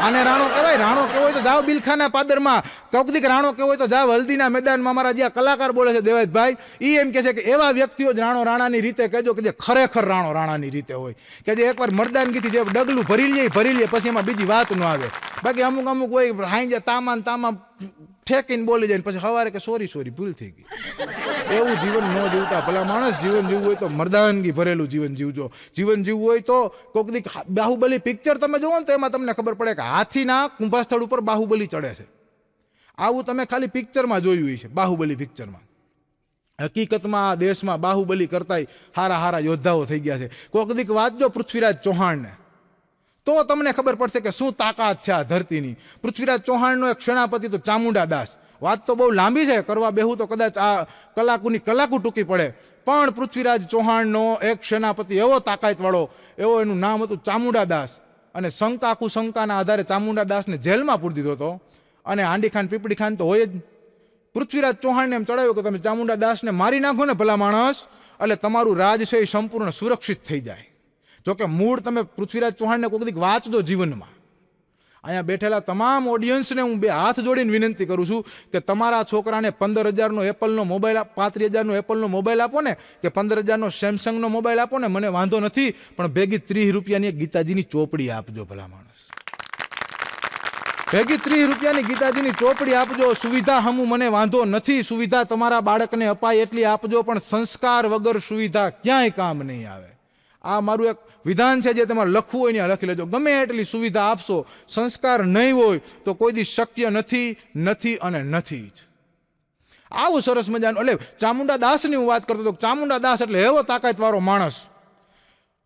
આને રાણો કહેવાય? રાણો કેવો હોય તો જાઓ બિલખાના પાદરમાં, કૌકદીક રાણો કેવો હોય તો જાઓ હલ્દીના મેદાનમાં. અમારા જ્યાં કલાકાર બોલે છે દેવાયતભાઈ, એ એમ કહે છે કે એવા વ્યક્તિઓ જ રાણો રાણાની રીતે કહેજો કે જે ખરેખર રાણો રાણાની રીતે હોય, કે જે એકવાર મર્દાનગીથી જે ડગલું ભરી લે પછી એમાં બીજી વાત ન આવે. બાકી અમુક અમુક હોય હાઈ તામાં ઠેકીને બોલી જાય પછી સવારે કે સોરી ભૂલ થઈ ગઈ. એવું જીવન ન જીવતા ભલા માણસ. જીવન જીવવું હોય તો મર્દાનગી ભરેલું જીવન જીવજો. જીવન જીવવું હોય તો કોઈક દી બાહુબલી પિક્ચર તમે જોવો ને તો એમાં તમને ખબર પડે કે હાથીના કુંભા સ્થળ ઉપર બાહુબલી ચડે છે. આવું તમે ખાલી પિક્ચરમાં જોયું છે, બાહુબલી પિક્ચરમાં. હકીકતમાં આ દેશમાં બાહુબલી કરતા હારા યોદ્ધાઓ થઈ ગયા છે. કોઈક દીક વાંચજો પૃથ્વીરાજ ચૌહાણને તો તમને ખબર પડશે કે શું તાકાત છે આ ધરતીની. પૃથ્વીરાજ ચૌહાણનો એક સેનાપતિ તો ચામુંડા દાસ. વાત તો બહુ લાંબી છે, કરવા બેહું તો કદાચ આ કલાકુ ટૂંકી પડે. પણ પૃથ્વીરાજ ચૌહાણનો એક સેનાપતિ એવો તાકાતવાળો, એવો એનું નામ હતું ચામુંડા દાસ. અને શંકાના આધારે ચામુંડા દાસને જેલમાં પૂરી દીધો હતો. અને હાંડી ખાન પીપળી ખાન તો હોય જ. પૃથ્વીરાજ ચૌહાણને એમ ચડાવ્યું કે તમે ચામુંડા દાસને મારી નાખો ને ભલા માણસ, એટલે તમારું રાજ છે એ સંપૂર્ણ સુરક્ષિત થઈ જાય. જોકે મૂળ તમે પૃથ્વીરાજ ચૌહાણને કોઈક દીક વાંચજો જીવનમાં. અહીંયા બેઠેલા તમામ ઓડિયન્સને હું 2 હાથ જોડીને વિનંતી કરું છું કે તમારા છોકરાને 15,000નો એપલનો મોબાઈલ 35,000નો એપલનો મોબાઈલ આપો ને કે 15,000નો સેમસંગનો મોબાઈલ આપો ને, મને વાંધો નથી, પણ ભેગી 30 રૂપિયાની ગીતાજીની ચોપડી આપજો ભલા માણસ. ભેગી 30 રૂપિયાની ગીતાજીની ચોપડી આપજો. સુવિધા હમું મને વાંધો નથી, સુવિધા તમારા બાળકને અપાય એટલી આપજો, પણ સંસ્કાર વગર સુવિધા ક્યાંય કામ નહીં આવે. આ મારું એક વિધાન છે, જે તમારે લખવું હોય ને લખી લેજો. ગમે એટલી સુવિધા આપશો, સંસ્કાર નહીં હોય તો કોઈ દી શક્ય નથી અને નથી જ. આવું સરસ મજાનું. એટલે ચામુંડા દાસની હું વાત કરતો હતો. ચામુંડા દાસ એટલે એવો તાકાતવાળો માણસ.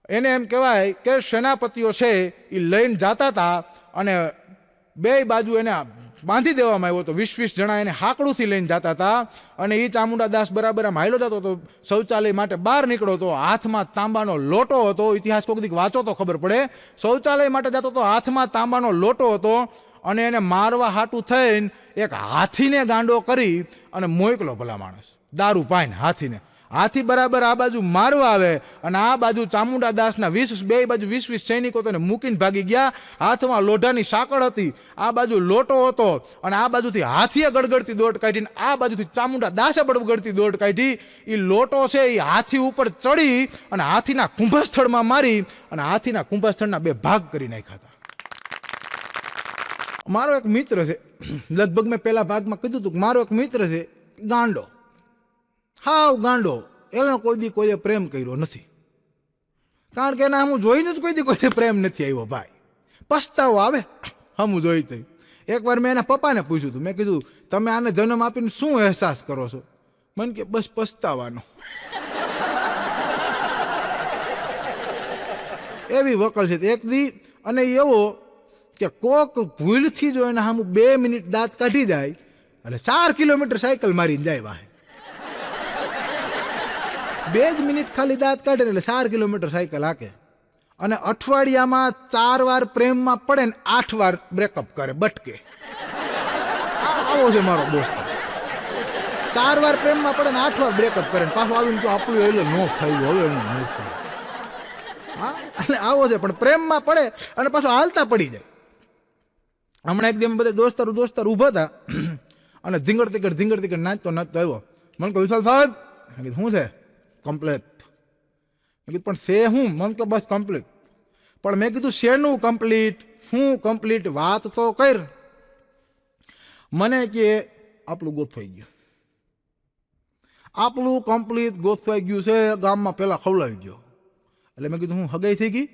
એને એમ કહેવાય કે સેનાપતિઓ છે એ લઈને જતા હતા અને 2 બાજુ એને બાંધી દેવામાં આવ્યો હતો. 20 જણા એને હાકડુંથી લઈને જતા હતા અને એ ચામુંડા દાસ બરાબર આમ હાલ્યો જતો હતો શૌચાલય માટે બહાર નીકળ્યો હતો. હાથમાં તાંબાનો લોટો હતો. ઇતિહાસ કોઈક દીક વાંચો તો ખબર પડે. શૌચાલય માટે જતો હતો, હાથમાં તાંબાનો લોટો હતો અને એને મારવા હાટું થઈને એક હાથીને ગાંડો કરી અને મોકલો ભલા માણસ દારૂ પાઈને હાથીને. હાથી બરાબર આ બાજુ મારવા આવે અને આ બાજુ ચામુંડા દાસના 20 બે બાજુ 20 સૈનિકો તેને મૂકીને ભાગી ગયા. હાથમાં લોઢાની સાંકળ હતી, આ બાજુ લોટો હતો અને આ બાજુથી હાથીએ ગડગડતી દોડ કાઢીને આ બાજુથી ચામુંડા દાસે ગડગડતી દોડ કાઢી. એ લોટો છે એ હાથી ઉપર ચડી અને હાથીના કુંભસ્થળમાં મારી અને હાથીના કુંભસ્થળના 2 ભાગ કરી નાખ્યા હતા. મારો એક મિત્ર છે, લગભગ મેં પહેલા ભાગમાં કીધું હતું કે મારો એક મિત્ર છે ગાંડો, હાવ ગાંડો. એનો કોઈ દી કોઈએ પ્રેમ કર્યો નથી, કારણ કે એના હું જોઈને જ કોઈ દી કોઈને પ્રેમ નથી આવ્યો ભાઈ. પસ્તાવો આવે હમું જોઈ તો. એકવાર મેં એના પપ્પાને પૂછ્યું હતું, મેં કીધું તમે આને જન્મ આપીને શું અહેસાસ કરો છો? મને કે બસ પસ્તાવાનો. એવી વકલ છે એક દી. અને એવો કે કોક ભૂલથી જો એના સામું 2 મિનિટ દાંત કાઢી જાય એટલે 4 કિલોમીટર સાયકલ મારીને જાય વાહે. 2 જ મિનિટ ખાલી દાંત કાઢે એટલે 4 કિલોમીટર સાયકલ હાકે. અને અઠવાડિયામાં 4 વાર પ્રેમમાં પડે ને 8 વાર બ્રેકઅપ કરે, બટકે. આવો છે મારો દોસ્ત. 4 વાર પ્રેમમાં પડે ને 8 વાર બ્રેકઅપ કરે ને પાછું આવીને તો આપણું એટલે નો થઈ ગયું, હવે એનું નહીં થાય. હા, એટલે આવો છે. પણ પ્રેમમાં પડે અને પાછું હાલતા પડી જાય. હમણાં એકદમ બધા દોસ્તાર ઊભા હતા અને ધીંગડ તીકડ નાચતો આવ્યો. મને કહ્યું વિશાલ સાહેબ, શું છે? કમ્પ્લેટ. મેં કીધું પણ છે હું? મને તો બસ કમ્પ્લીટ. પણ મેં કીધું શેનું કમ્પ્લીટ? શું કમ્પ્લીટ? વાત તો કર. મને કે આપણું ગોઠવાઈ ગયું, આપણું કમ્પ્લીટ ગોઠવાઈ ગયું છે, ગામમાં પહેલાં ખવડાવી ગયો. એટલે મેં કીધું હું હગાઈ થઈ ગઈ?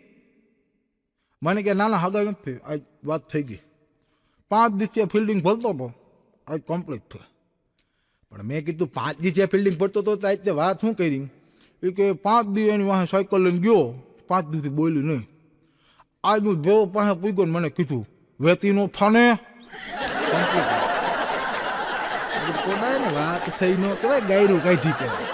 મને કે ના હગાઈ નથી, આજ વાત થઈ ગઈ. 5 દિવસે ફિલ્ડિંગ ભરતો હતો, આજ કમ્પ્લીટ છે. પણ મેં કીધું 5 દિવસે ફિલ્ડિંગ ભરતો હતો તો વાત શું કરી? એ કે 5 દિવસ એની વાહે સાયકલ લઈને ગયો, 5 દિવસથી બોલ્યું નહીં. આજ હું જેવો પાસે પૂગ્યો ને મને કીધું વેતીનો થાને કમ્પ્લીટ. ને વાત થઈ ન કહેવાય, ગાયરું કાઢી કહેવાય.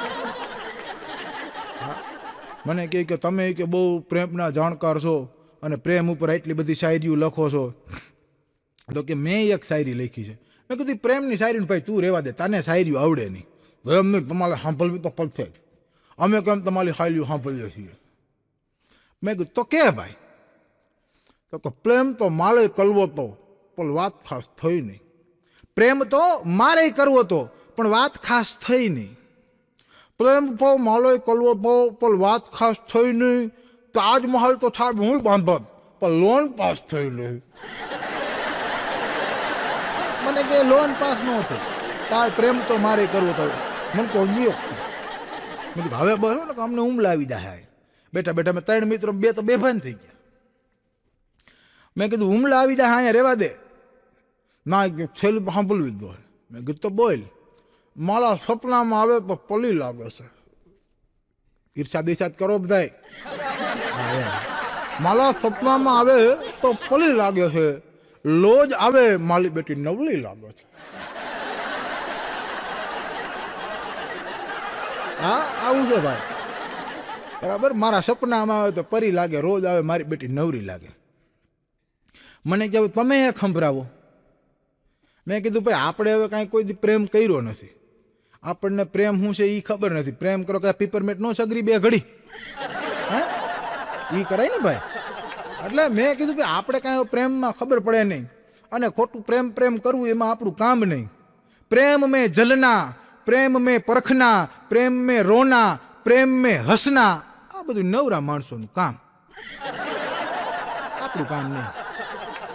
મને કહે કે તમે કે બહુ પ્રેમના જાણકાર છો અને પ્રેમ ઉપર એટલી બધી શાયરીઓ લખો છો. તો કે મેં એક શાયરી લખી છે. મેં કીધું પ્રેમની શાયરીને ભાઈ તું રહેવા દે, તને શાયરીઓ આવડે નહીં. એમ નહીં, તમારે સાંભળવી તો પરફેક્ટ. અમે કેમ તમારી શાયરીઓ સાંભળીએ છીએ. મેં કીધું તો કે ભાઈ? તો કે પ્રેમ તો મારે કરવો તો પણ વાત ખાસ થઈ નહીં. પ્રેમ તો મારે કરવો તો પણ વાત ખાસ થઈ નહીં. પ્રેમ તો મારે કરવો તો પણ વાત ખાસ થઈ નહીં. તાજમહલ તો સાહેબ હું બાંધત પણ લોન પાસ થઈ નહીં. મને કે લોન પાસ ન થઈ, તાર પ્રેમ તો મારે કરવો તો. મને તો વિયોગ છે. મેં કીધું હવે બસ ને અમને ઉમલા આવી જાય. બેઠા મેં 3 મિત્રો 2 તો બેભાન થઈ ગયા. મેં કીધું ઉમલા આવી જાય અહીંયા રહેવા દે. ના છેલ્લું સાંભળવી જ હોય. મેં કીધું તો બોલ. મારા સપનામાં આવે તો પલી લાગે છે. ઈર્ષાદ ઈર્ષાદ કરો બધાય. મારા સપનામાં આવે તો પલી લાગે છે, લોજ આવે માલી બેટી નવલી લાગે છે. હા આવું છે ભાઈ, બરાબર. મારા સપનામાં આવે તો પરી લાગે, રોજ આવે મારી બેટી નવરી લાગે. મને કહેવું તમે એક સંભળાવો. મેં કીધું ભાઈ આપણે હવે કાંઈ કોઈ પ્રેમ કર્યો નથી, આપણને પ્રેમ શું છે એ ખબર નથી. પ્રેમ કરો કે પીપરમેન્ટ નો સગરી 2 ઘડી હે એ કરાય ને ભાઈ. એટલે મેં કીધું ભાઈ આપણે કાંઈ પ્રેમમાં ખબર પડે નહીં અને ખોટું પ્રેમ કરવું એમાં આપણું કામ નહીં. પ્રેમ મેં જલના, પ્રેમ મેં પરખના, પ્રેમ મેં રોના, પ્રેમ મેં હસના, આ બધું નવરા માણસોનું કામ, આપણું કામ નહીં.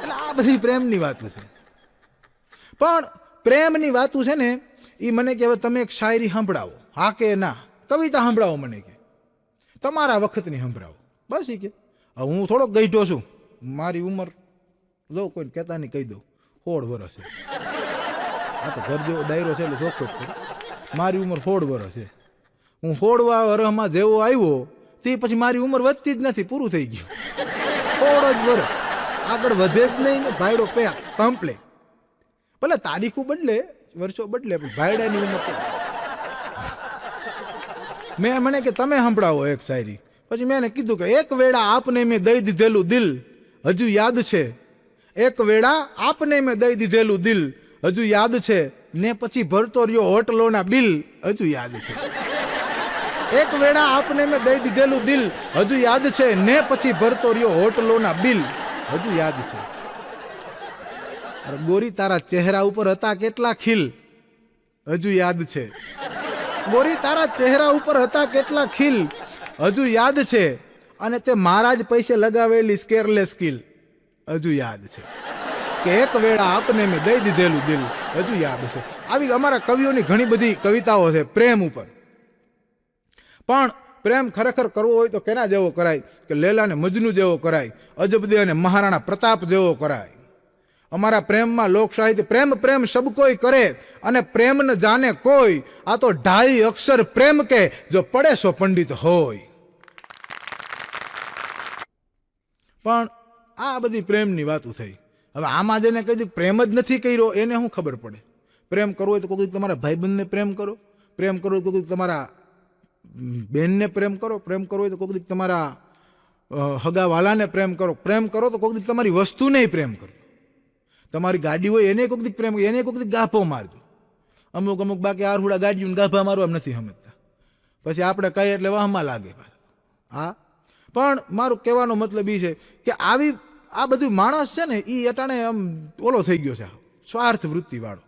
એટલે આ બધી પ્રેમની વાતો છે. પણ પ્રેમની વાતું છે ને એ મને કે હવે તમે એક શાયરી સંભળાવો. હા કે ના? કવિતા સંભળાવો. મને કે તમારા વખતની સંભળાવો. બસ એ કે હું થોડોક ગઈઢો છું, મારી ઉંમર જો કોઈને કહેતા નહીં કહી દઉં 16 વર્ષ છે. આ તો ઘર જેવો દાયરો છે એટલે ચોખ્ખો જ કરું. મારી ઉંમર 16 વર્ષ છે. હું 16 વર્ષમાં જેવો આવ્યો તે પછી મારી ઉંમર વધતી જ નથી, પૂરું થઈ ગયું. 16 જ વર્ષ આગળ વધે જ નહીં ને ભાઈડો પે કમ્પ્લેટ. ભલે તારીખો બદલે, વર્ષો બદલે, પણ ભાઈડાની ઉંમર તો. મેં મને કે તમે સંભળાવો એક શાયરી. પછી મેં એને કીધું કે એક વેળા આપને મેં દઈ દીધેલું દિલ હજુ યાદ છે, એક વેળા આપને મેં દઈ દીધેલું દિલ હજુ યાદ છે, ને પછી ભરતો રહ્યો હોટલોના બિલ હજુ યાદ છે. એક વેળા આપને મેં દઈ દીધેલું દિલ હજુ યાદ છે, ને પછી ભરતો રહ્યો હોટલોના બિલ હજુ યાદ છે. અરે ગોરી તારા ચહેરા ઉપર હતા કેટલા ખીલ હજુ યાદ છે. ગોરી તારા ચહેરા ઉપર હતા કેટલા ખીલ હજુ યાદ છે, અને તે મારા જ પૈસે લગાવેલી સ્કેરલેસ સ્કીલ હજુ યાદ છે. કે એક વેળા આપને મેં દઈ દીધેલું દિલ હજુ યાદ છે. આવી અમારા કવિઓની ઘણી બધી કવિતાઓ છે પ્રેમ ઉપર. પણ પ્રેમ ખરેખર કરવો હોય તો કેના જેવો કરાય કે લેલા ને મજનુ જેવો કરાય, અજબદે અને મહારાણા પ્રતાપ જેવો કરાય. અમારા પ્રેમમાં લોક સાહિત્ય પ્રેમ પ્રેમ સબ કોઈ કરે અને પ્રેમ ન જાને કોઈ, આ તો 2.5 અક્ષર પ્રેમ કે જો પડે સો પંડિત હોય. પણ આ બધી પ્રેમની વાતો થઈ. હવે આમાં જેને કહી દીધું પ્રેમ જ નથી કર્યો એને શું ખબર પડે? પ્રેમ કરવો હોય તો કોઈ તમારા ભાઈબંધને પ્રેમ કરો, પ્રેમ કરવો હોય તો કોઈ તમારા બેનને પ્રેમ કરો, પ્રેમ કરવો હોય તો કોઈ તમારા હગાવાલાને પ્રેમ કરો, પ્રેમ કરો તો કોઈ તમારી વસ્તુને પ્રેમ કરો. તમારી ગાડી હોય એને કોઈક પ્રેમ, એને કોઈક ગાભો મારજો. અમુક અમુક બાકી આરહુડા ગાડીઓને ગાભા મારવા નથી સમજતા, પછી આપણે કહીએ એટલે વાહમાં લાગે. હા, પણ મારું કહેવાનો મતલબ એ છે કે આવી આ બધું માણસ છે ને એ અટાણે આમ ઓલો થઈ ગયો છે, સ્વાર્થ વૃત્તિવાળો.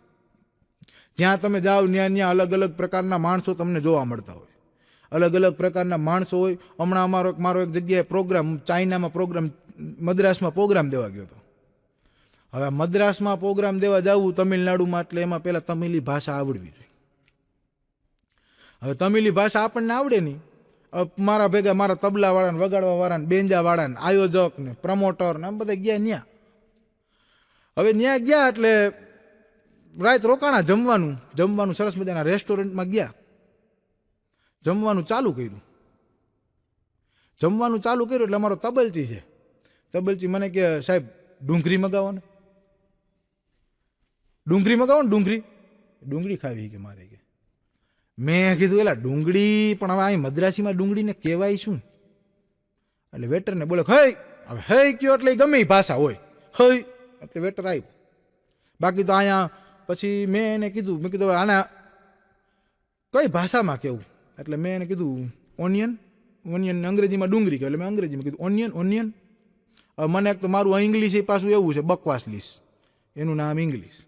જ્યાં તમે જાઓ ત્યાં અલગ અલગ પ્રકારના માણસો તમને જોવા મળતા હોય, અલગ અલગ પ્રકારના માણસો હોય. હમણાં મારો એક જગ્યાએ પ્રોગ્રામ, ચાઇનામાં પ્રોગ્રામ, મદ્રાસમાં પ્રોગ્રામ દેવા ગયો હતો. હવે મદ્રાસમાં પ્રોગ્રામ દેવા જવું તમિલનાડુમાં, એટલે એમાં પહેલાં તમિલી ભાષા આવડવી જોઈએ. હવે તમિલી ભાષા આપણને આવડે નહીં. મારા ભેગા મારા તબલાવાળાને, વગાડવાવાળાને, બેંજાવાળાને, આયોજક ને પ્રમોટર ને આમ બધા ગયા ન્યા. હવે ન્યા ગયા એટલે રાત રોકાણા, જમવાનું સરસ મજાના રેસ્ટોરન્ટમાં ગયા, જમવાનું ચાલુ કર્યું. એટલે અમારો તબલચી છે, તબલચી મને કે સાહેબ ડુંગળી મગાવો ને, ડુંગળી ખાવી કે મારે કે. મેં કીધું એલા ડુંગળી, પણ હવે અહીં મદ્રાસીમાં ડુંગળીને કહેવાય શું? એટલે વેટરને બોલે હઈ. હવે હઈ કયો એટલે ગમે એ ભાષા હોય, હઈ એટલે વેટર આવ્યું. બાકી તો અહીંયા પછી મેં એને કીધું, મેં કીધું આના કઈ ભાષામાં કેવું? એટલે મેં એને કીધું ઓનિયન અંગ્રેજીમાં ડુંગળી કહે, એટલે મેં અંગ્રેજીમાં કીધું ઓનિયન. હવે મને એક તો મારું ઇંગ્લિશ એ પાછું એવું છે બકવાસ લીસ, એનું નામ ઇંગ્લિશ.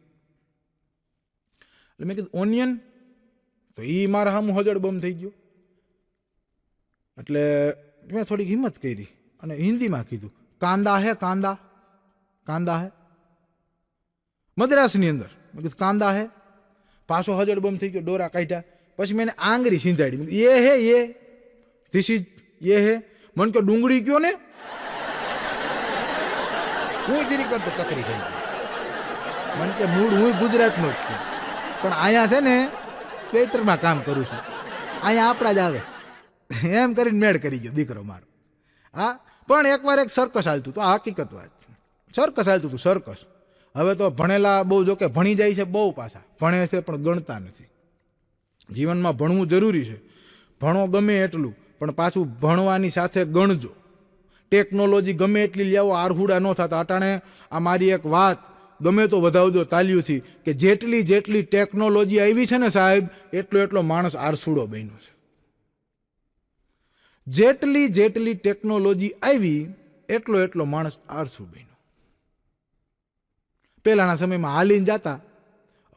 એટલે મેં કીધું ઓનિયન, તો એ મારા સામું હજળ બમ થઈ ગયો. એટલે મેં થોડીક હિંમત કરી અને હિન્દીમાં કીધું કાંદા હે, કાંદા હે મદ્રાસની અંદર. મેં કીધું કાંદા હે, પાછો હજળ બમ થઈ ગયો, ડોરા કાઢ્યા. પછી મેં આંગળી સિંધાડી, એ હે એ ધીસ ઇઝ એ હે. મને કે ડુંગળી કયો ને, હું જીરી કરતો ચકરી થઈ ગઈ. મને કે મૂળ હું ગુજરાતનો જ છું, પણ અહીંયા છે ને પેટરમાં કામ કરું છું, અહીંયા આપણા જ આવે એમ કરીને મેળ કરી ગયો દીકરો મારો. હા, પણ એકવાર એક સર્કસ હાલતું હતું, આ હકીકત વાત છે. સર્કસ હાલતું હતું, સર્કસ. હવે તો ભણેલા બહુ, જો કે ભણી જાય છે બહુ, પાછા ભણે છે પણ ગણતા નથી. જીવનમાં ભણવું જરૂરી છે, ભણો ગમે એટલું, પણ પાછું ભણવાની સાથે ગણજો. ટેકનોલોજી ગમે એટલી લેવો, આરહુડા ન થતા. અટાણે આ મારી એક વાત ગમે તો વધાવજો તાલીઓથી, કે જેટલી ટેકનોલોજી આવી છે ને સાહેબ, એટલો માણસ આરસુડો બન્યો છે. જેટલી ટેકનોલોજી આવી એટલો માણસ આરસુ બન્યો. પહેલાના સમયમાં હાલીને જતા,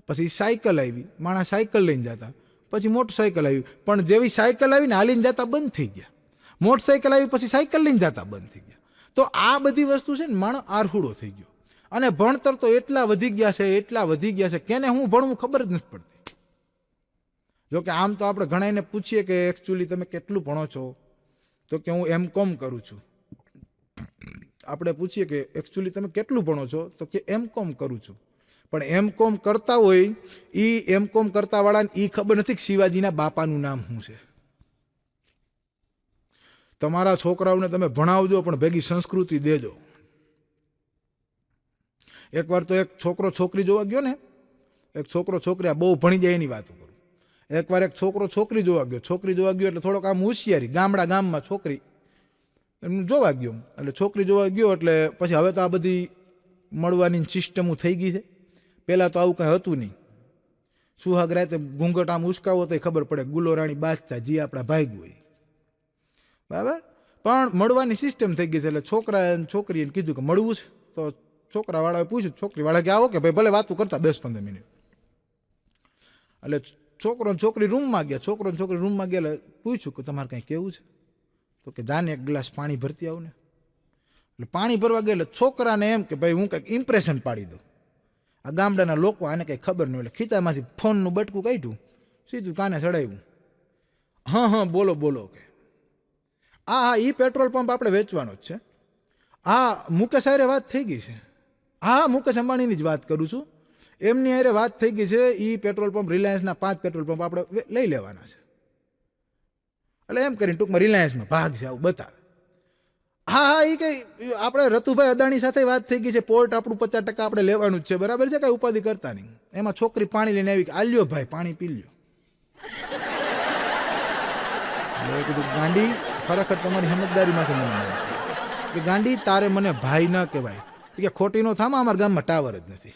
પછી સાયકલ આવી, માણસ સાયકલ લઈને જતા, પછી મોટરસાયકલ આવી. પણ જેવી સાયકલ આવીને હાલીને જતા બંધ થઈ ગયા, મોટરસાયકલ આવી પછી સાયકલ લઈને જતા બંધ થઈ ગયા. તો આ બધી વસ્તુ છે ને માણસ આરહુડો થઈ ગયો. અને ભણતર તો એટલા વધી ગયા છે કેને હું ભણવું ખબર જ નથી પડતી. જોકે આમ તો આપણે ઘણાને પૂછીએ કે એકચ્યુઅલી તમે કેટલું ભણો છો, તો કે હું M.Com કરું છું. આપણે પૂછીએ કે એકચ્યુઅલી તમે કેટલું ભણો છો, તો કે M.Com કરું છું. પણ M.Com કરતા હોય એ M.Com કરતા વાળાને એ ખબર નથી કે શિવાજીના બાપાનું નામ શું છે. તમારા છોકરાઓને તમે ભણાવજો, પણ ભેગી સંસ્કૃતિ દેજો. એકવાર તો એક છોકરો છોકરી જોવા ગયો ને, એક છોકરો છોકરી આ બહુ ભણી જાય એની વાતો કરું. એકવાર એક છોકરો છોકરી જોવા ગયો એટલે થોડોક આમ હોશિયારી ગામમાં છોકરી એમ જોવા ગયો. એટલે છોકરી જોવા ગયો એટલે પછી હવે તો આ બધી મળવાની સિસ્ટમો થઈ ગઈ છે. પહેલાં તો આવું કંઈ હતું નહીં. સુહાગ રાતે ઘૂંઘટ આમ ઉસકાવો તો ખબર પડે ગુલો રાણી બાદશાહ જે આપણા ભાઈ હોય બરાબર. પણ મળવાની સિસ્ટમ થઈ ગઈ છે. એટલે છોકરા છોકરીએ કીધું કે મળવું છે. તો છોકરાવાળાએ પૂછ્યું, છોકરીવાળા કે આવો કે ભાઈ ભલે વાતું કરતા 10-15 મિનિટ. એટલે છોકરો છોકરી રૂમમાં ગયા. એટલે પૂછ્યું કે તમારે કંઈ કેવું છે? તો કે જાને એક ગ્લાસ પાણી ભરતી આવું ને. એટલે પાણી ભરવા ગયા એટલે છોકરાને એમ કે ભાઈ હું કંઈક ઇમ્પ્રેશન પાડી દઉં. આ ગામડાના લોકો આને કંઈ ખબર નહીં. એટલે ખીચામાંથી ફોનનું બટકું કાઢ્યું, સીધું કાને ચડાવ્યું. હા બોલો કે હા એ પેટ્રોલ પંપ આપણે વેચવાનો જ છે. હા મુકેશ હારે વાત થઈ ગઈ છે. હા મુકેશ અંબાણીની જ વાત કરું છું. એમની હારે વાત થઈ ગઈ છે. એ પેટ્રોલ પંપ રિલાયન્સના 5 પેટ્રોલ પંપ આપણે લઈ લેવાના છે. એટલે એમ કરીને ટૂંકમાં રિલાયન્સમાં ભાગ છે આવું બતાવે. હા એ કંઈ આપણે રતુભાઈ અદાણી સાથે વાત થઈ ગઈ છે. પોર્ટ આપણું 50% આપણે લેવાનું જ છે. બરાબર છે, કાંઈ ઉપાધિ કરતા નહીં. એમાં છોકરી પાણી લઈને આવી કે આલ્યો ભાઈ પાણી પી લ્યો. કીધું ગાંડી ખરેખર તમારી સમજદારીમાંથી મને મળે કે ગાંડી તારે મને ભાઈ ન કહેવાય કે ખોટી નો થામાં અમારા ગામમાં ટાવર જ નથી.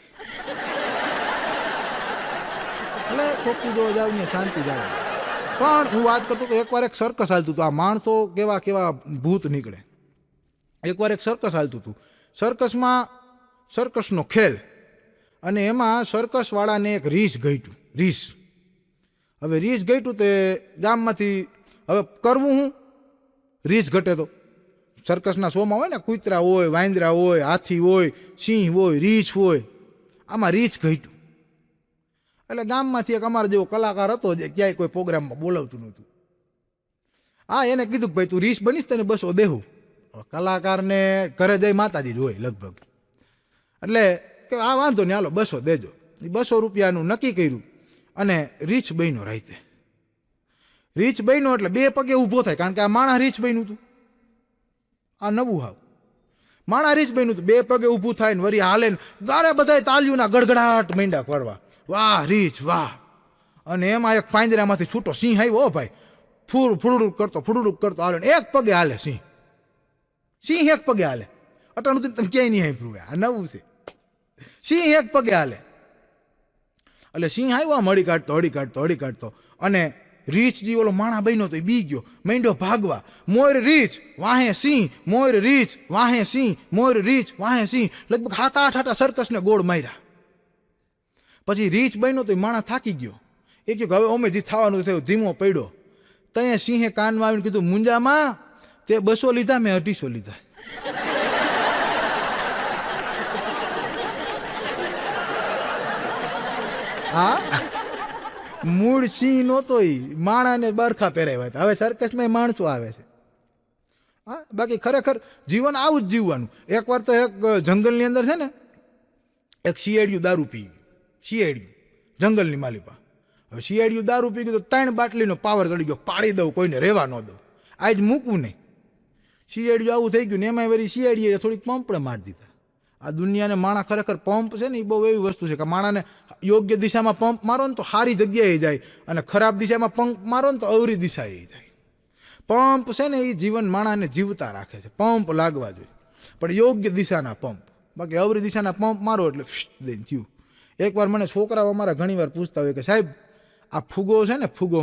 એટલે ખોટું જોવા જાવ ને શાંતિ જાવ. પણ હું વાત કરતો તો એકવાર એક સર્કસ હાલતું હતું. આ માણસો કેવા ભૂત નીકળે. એકવાર એક સર્કસ હાલતું હતું. સર્કસમાં સર્કસનો ખેલ અને એમાં સર્કસવાળાને એક રીસ ઘટ્યું. હવે રીસ ઘટ્યું તે ગામમાંથી હવે કરવું હું રીસ ઘટે તો સર્કસના શોમાં હોય ને કૂતરા હોય, વાંદરા હોય, હાથી હોય, સિંહ હોય, રીંછ હોય. આમાં રીંછ ઘટ્યું. એટલે ગામમાંથી એક અમારા જેવો કલાકાર હતો જે ક્યાંય કોઈ પ્રોગ્રામમાં બોલાવતું નહોતું. હા એને કીધું કે ભાઈ તું રીંછ બનીશ તને 200 દેવું. કલાકારને ઘરે જઈ માતાજી જ હોય લગભગ. એટલે કે આ વાંધો નહીં હાલો 200 દેજો. 200 રૂપિયાનું નક્કી કર્યું અને રીંછ બન્યો રાતે. રીંછ બન્યો એટલે 2 પગે ઊભો થાય કારણ કે આ માણસ રીંછ બન્યું હતું. આ નવું હાવ માણસ રીંછ બન્યું હતું. 2 પગે ઊભું થાય ને વરી હાલે ને ગારે બધાય તાલીઓના ગડગડાટ માંડ્યા કરવા. વાહ રીંછ વાહ. અને એમાં એક પાંજરામાંથી છૂટો સિંહ આવ્યો ભાઈ. ફૂડુડુક કરતો હાલે ને એક પગે હાલે સિંહ એક પગે હાલે. અટાણું તમે ક્યાંય નહીં સાંભળ્યું. આ નવું છે. સિંહ એક પગે હાલે. એટલે સિંહ આવ્યો આમ હળી કાઢતો અને રીંછ જે ઓલો માણા બન્યો તો એ બી ગયો, માંડ્યો ભાગવા. મોર રીંછ વાહે સિંહ, મોર રીંછ વાહે સિંહ, મોર રીંછ વાહે સિંહ. લગભગ 7-8 સર્કસને ગોળ માર્યા. પછી રીંછ બન્યો તો એ માણા થાકી ગયો. એ કહ્યું કે હવે અમે જે થવાનું થયું ધીમો પડ્યો. ત્યાં સિંહે કાનમાં આવીને કીધું મુંજામાં તે 200 લીધા મેં 250 લીધા. હા મૂળ સિંહ નહોતો એ માણાને બરખા પહેરાવ્યા હતા. હવે સર્કસમાં માણસો આવે છે. હા બાકી ખરેખર જીવન આવું જ જીવવાનું. એકવાર તો એક જંગલની અંદર છે ને એક શિયાળિયું દારૂ પી ગયું. શિયાળિયું જંગલની માલિપા. હવે શિયાળિયું દારૂ પી ગયું તો 3 બાટલીનો પાવર ચડી ગયો. પાડી દઉં કોઈને રહેવા ન દઉં, આજ મૂકવું નહીં. શિયાળિયું આવું થઈ ગયું ને એમાં વળી શિયાળીએ થોડીક પંપડે મારી દીધા. આ દુનિયાને માણા ખરેખર પંપ છે ને એ બહુ એવી વસ્તુ છે કે માણાને યોગ્ય દિશામાં પંપ મારો ને તો સારી જગ્યાએ જાય અને ખરાબ દિશામાં પંપ મારો ને તો અવરી દિશાએ જાય. પંપ છે ને એ જીવન માણાને જીવતા રાખે છે. પંપ લાગવા જોઈએ પણ યોગ્ય દિશાના પંપ. બાકી અવરી દિશાના પંપ મારો એટલે દઈને થયું. એકવાર મને છોકરાઓ અમારા ઘણીવાર પૂછતા હોય કે સાહેબ આ ફૂગો છે ને ફૂગો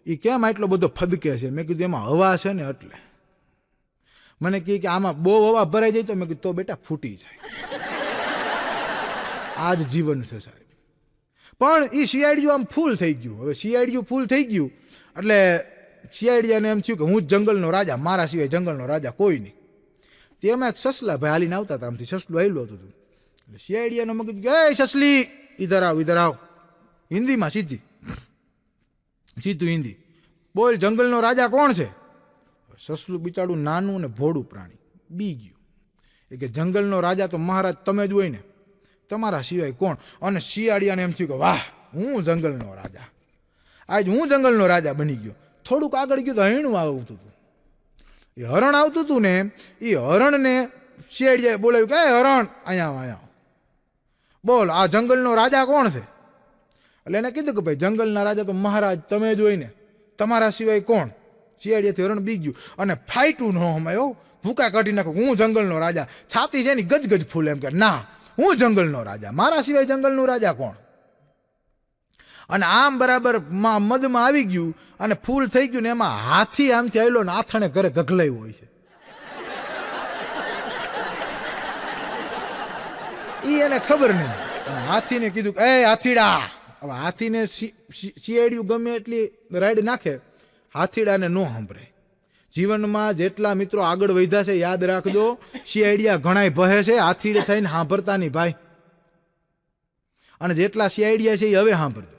એ કેમ આટલો બધો ફદકે છે? મેં કીધું એમાં હવા છે ને એટલે. મને કહે કે આમાં બહુ હવા ભરાઈ જાય તો મેં કીધું તો બેટા ફૂટી જાય. આ જ જીવન છે સાહેબ. પણ એ શિયાળિયું આમ ફૂલ થઈ ગયું. હવે શિયાળિયું ફૂલ થઈ ગયું એટલે શિયાળિયાને એમ થયું કે હું જ જંગલનો રાજા, મારા સિવાય જંગલનો રાજા કોઈ નહીં. તેમાં એક સસલા ભાઈ હાલીને આવતા હતા. આમથી સસલું હાલ્યું હતું. એટલે શિયાળિયાને મેં કીધું કે એ સસલી ઇધર આવ. હિન્દીમાં સીધું હિન્દી બોલ, જંગલનો રાજા કોણ છે? સસલું બિચારું નાનું ને ભોળું પ્રાણી બી ગયું. એ કે જંગલનો રાજા તો મહારાજ તમે જ હોય ને, તમારા સિવાય કોણ? અને શિયાળિયાને એમ થયું કે વાહ હું જંગલનો રાજા, આજ હું જંગલનો રાજા બની ગયો. થોડુંક આગળ ગયું તો હરણું આવતું હતું. એ હરણ આવતું હતું ને એ હરણને શિયાળિયાએ બોલાવ્યું કે હરણ અહીંયા બોલ આ જંગલનો રાજા કોણ છે? એટલે એને કીધું કે ભાઈ જંગલના રાજા તો મહારાજ તમે જ હોય ને, તમારા સિવાય કોણ? શિયાળીએથી હરણ બી ગયું અને ફાઈટું ન હમાયો, ભૂકા કાઢી નાખો, હું જંગલનો રાજા. છાતી છે ની ગજગજ ફૂલે એમ કે ના, હું જંગલનો રાજા, મારા સિવાય જંગલનું રાજા કોણ? અને આમ બરાબર મદમાં આવી ગયું અને ફૂલ થઈ ગયું ને એમાં હાથી આમથી આવેલો ને આથાણે ઘરે ગગલાયું હોય છે. ઈ એને ખબર નહીં. હાથીને કીધું કે એ હાથીડા, હવે હાથીને શિયાળિયું ગમે એટલી રાઈડ નાખે, હાથીડાને ન સાંભળે. જીવનમાં જેટલા મિત્રો આગળ વધ્યા છે યાદ રાખજો, શિયાળિયા ઘણાય ભહે છે, હાથીડે થઈને સાંભળતા નહીં ભાઈ. અને જેટલા શિયાળિયા છે એ હવે સાંભળજો.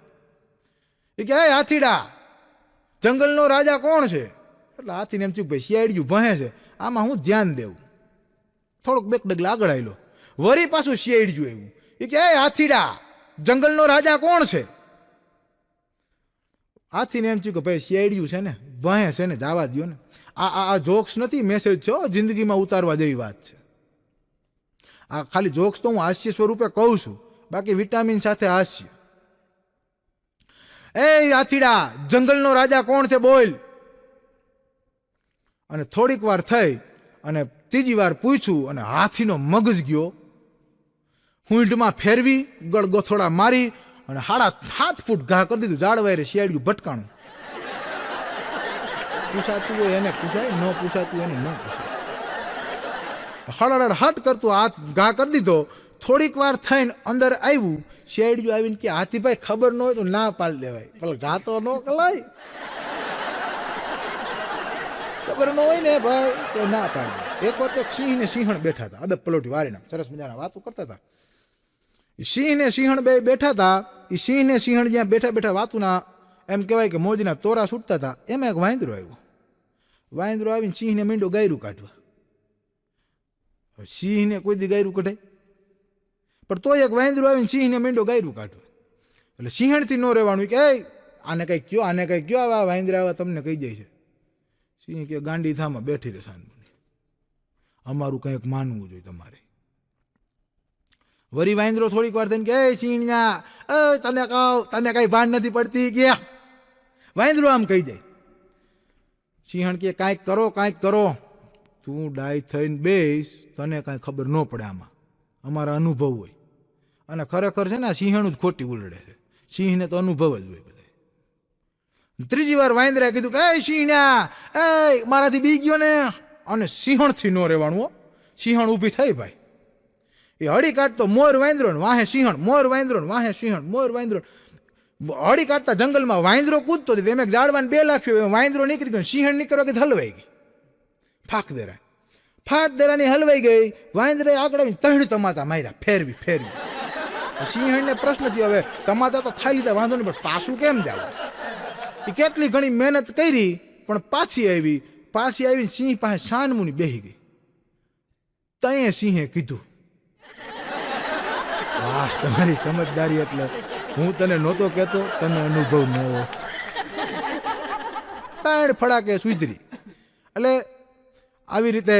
એ કે હાથીડા, જંગલનો રાજા કોણ છે? એટલે હાથીને એમ થયું ભાઈ શિયાળિયું ભહે છે, આમાં હું ધ્યાન દેવું. થોડુંક બેક ડગલા આગળ આવેલો, વરી પાછું શિયાળિયું એવું. એ કે હાથીડા, જંગલનો રાજા કોણ છે? હાથીને એમ થયું કે ભાઈ શિયાળિયું છે ને, ભહે છે ને, જવા દો ને. આ જોક્સ નથી, મેસેજ છે, જિંદગીમાં ઉતારવા જેવી વાત છે. આ ખાલી જોક્સ તો હું હાસ્ય સ્વરૂપે કહું છું, બાકી વિટામિન સાથે હાસ્ય. એ હાથીડા, જંગલનો રાજા કોણ છે બોલ? અને થોડીક વાર થઈ અને ત્રીજી વાર પૂછ્યું અને હાથીનો મગજ ગયો, હુંઢમાં ફેરવી ગળગોથોડા મારી અને 7.5 ફૂટ ઘા કરી દીધું. ઝાડવાયરે શિયાળિયું ભટકાણું. પૂછાતું હોય એને પૂછાય, ન પૂછાતું એને ન પૂછાય. હળહળ હટ કરતું હાથ ઘા કરી દીધો. થોડીક વાર થઈને અંદર આવ્યું, શિયાળિયું આવીને કે હાથીભાઈ ખબર ન હોય તો ના પાડી દેવાય, પણ ઘા તો ન કલાય. ખબર ન હોય ને ભાઈ તો ના પાડી દે. એક વખત સિંહ ને સિંહણ બેઠા હતા, અદબ પલોટી વારીને સરસ મજાના વાતો કરતા હતા. સિંહ ને સિંહણ બે બેઠા હતા. એ સિંહ ને સિંહણ જ્યાં બેઠા બેઠા વાતુના એમ કહેવાય કે મોજના તોરા છૂટતા હતા, એમાં એક વાંદરો આવ્યો. વાંદરો આવીને સિંહને મીંડો ગાયરું કાઢવા. સિંહને કોઈ દી ગાયરું કઢાય, પણ તોય એક વાંદરો આવીને સિંહને મીંડો ગાયરું કાઢવા. એટલે સિંહણથી ન રહેવાનું કે આને કંઈક કયો, આને કંઈક કયો, આવા વાંદરા આવા તમને કહી જાય છે. સિંહ કે ગાંડી થામાં બેઠી રહે સાનમુની, અમારું કંઈક માનવું જોઈએ તમારે. વરી વાંદરો થોડીક વાર થઈને કે સિંહણા, તને કહું, તને કઈ ભાન નથી પડતી કે? વાંદરો આમ કહી જાય. સિંહણ કે કાંઈક કરો, કાંઈક કરો. તું ડાય થઈને બેસ, તને કાંઈ ખબર ન પડે આમાં, અમારા અનુભવ હોય. અને ખરેખર છે ને સિંહણું જ ખોટી ઉલડે છે, સિંહને તો અનુભવ જ હોય બધા. ત્રીજી વાર વાંદરાએ કીધું કે સિંહણા, મારાથી બી ગયો ને. અને સિંહણથી ન રહેવાનું. સિંહણ ઊભી થઈ ભાઈ, એ હળી કાઢતો મોર વાંદરો ને વાહે સિંહણ, મોર વાંદરો ને વાહે સિંહણ, મોર વાંદરો. હળી કાઢતા જંગલમાં વાંદરો કૂદતો હતો, એમ એક ઝાડવાને 2 લાખ્યો, વાંદરો નીકળી ગયો, સિંહણ નીકળવા કે હલવાઈ ગઈ. ફાટ દેરાની હલવાઈ ગઈ. વાંદરે આગળ આવીને 3 તમાચા માર્યા, ફેરવી ફેરવી. સિંહણને પ્રશ્ન થયો, હવે તમાચા તો ખાઈ લીધા, વાંધો નહીં, પણ પાછું કેમ જાવ? એ કેટલી ઘણી મહેનત કરી પણ પાછી આવીને સિંહ પાસે સાનમુની બેહી ગઈ. તઈએ સિંહે કીધું, વાહ તમારી સમજદારી, એટલે હું તને નહોતો કહેતો, તને અનુભવ ન હોય. 3 ફડાકે સુધરી. એટલે આવી રીતે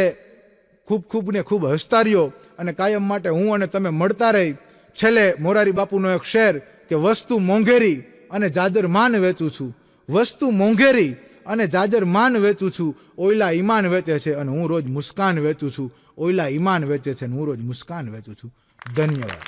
ખૂબ ને ખૂબ હસતા રહ્યો અને કાયમ માટે હું અને તમે મળતા રહી. છેલ્લે મોરારી બાપુનો એક શેર કે વસ્તુ મોંઘેરી અને જાજર માન વેચું છું, વસ્તુ મોંઘેરી અને જાજર માન વેચું છું, ઓયલા ઈમાન વેચે છે અને હું રોજ મુસ્કાન વેચું છું, ઓયલા ઈમાન વેચે છે અને હું રોજ મુસ્કાન વેચું છું. ધન્યવાદ.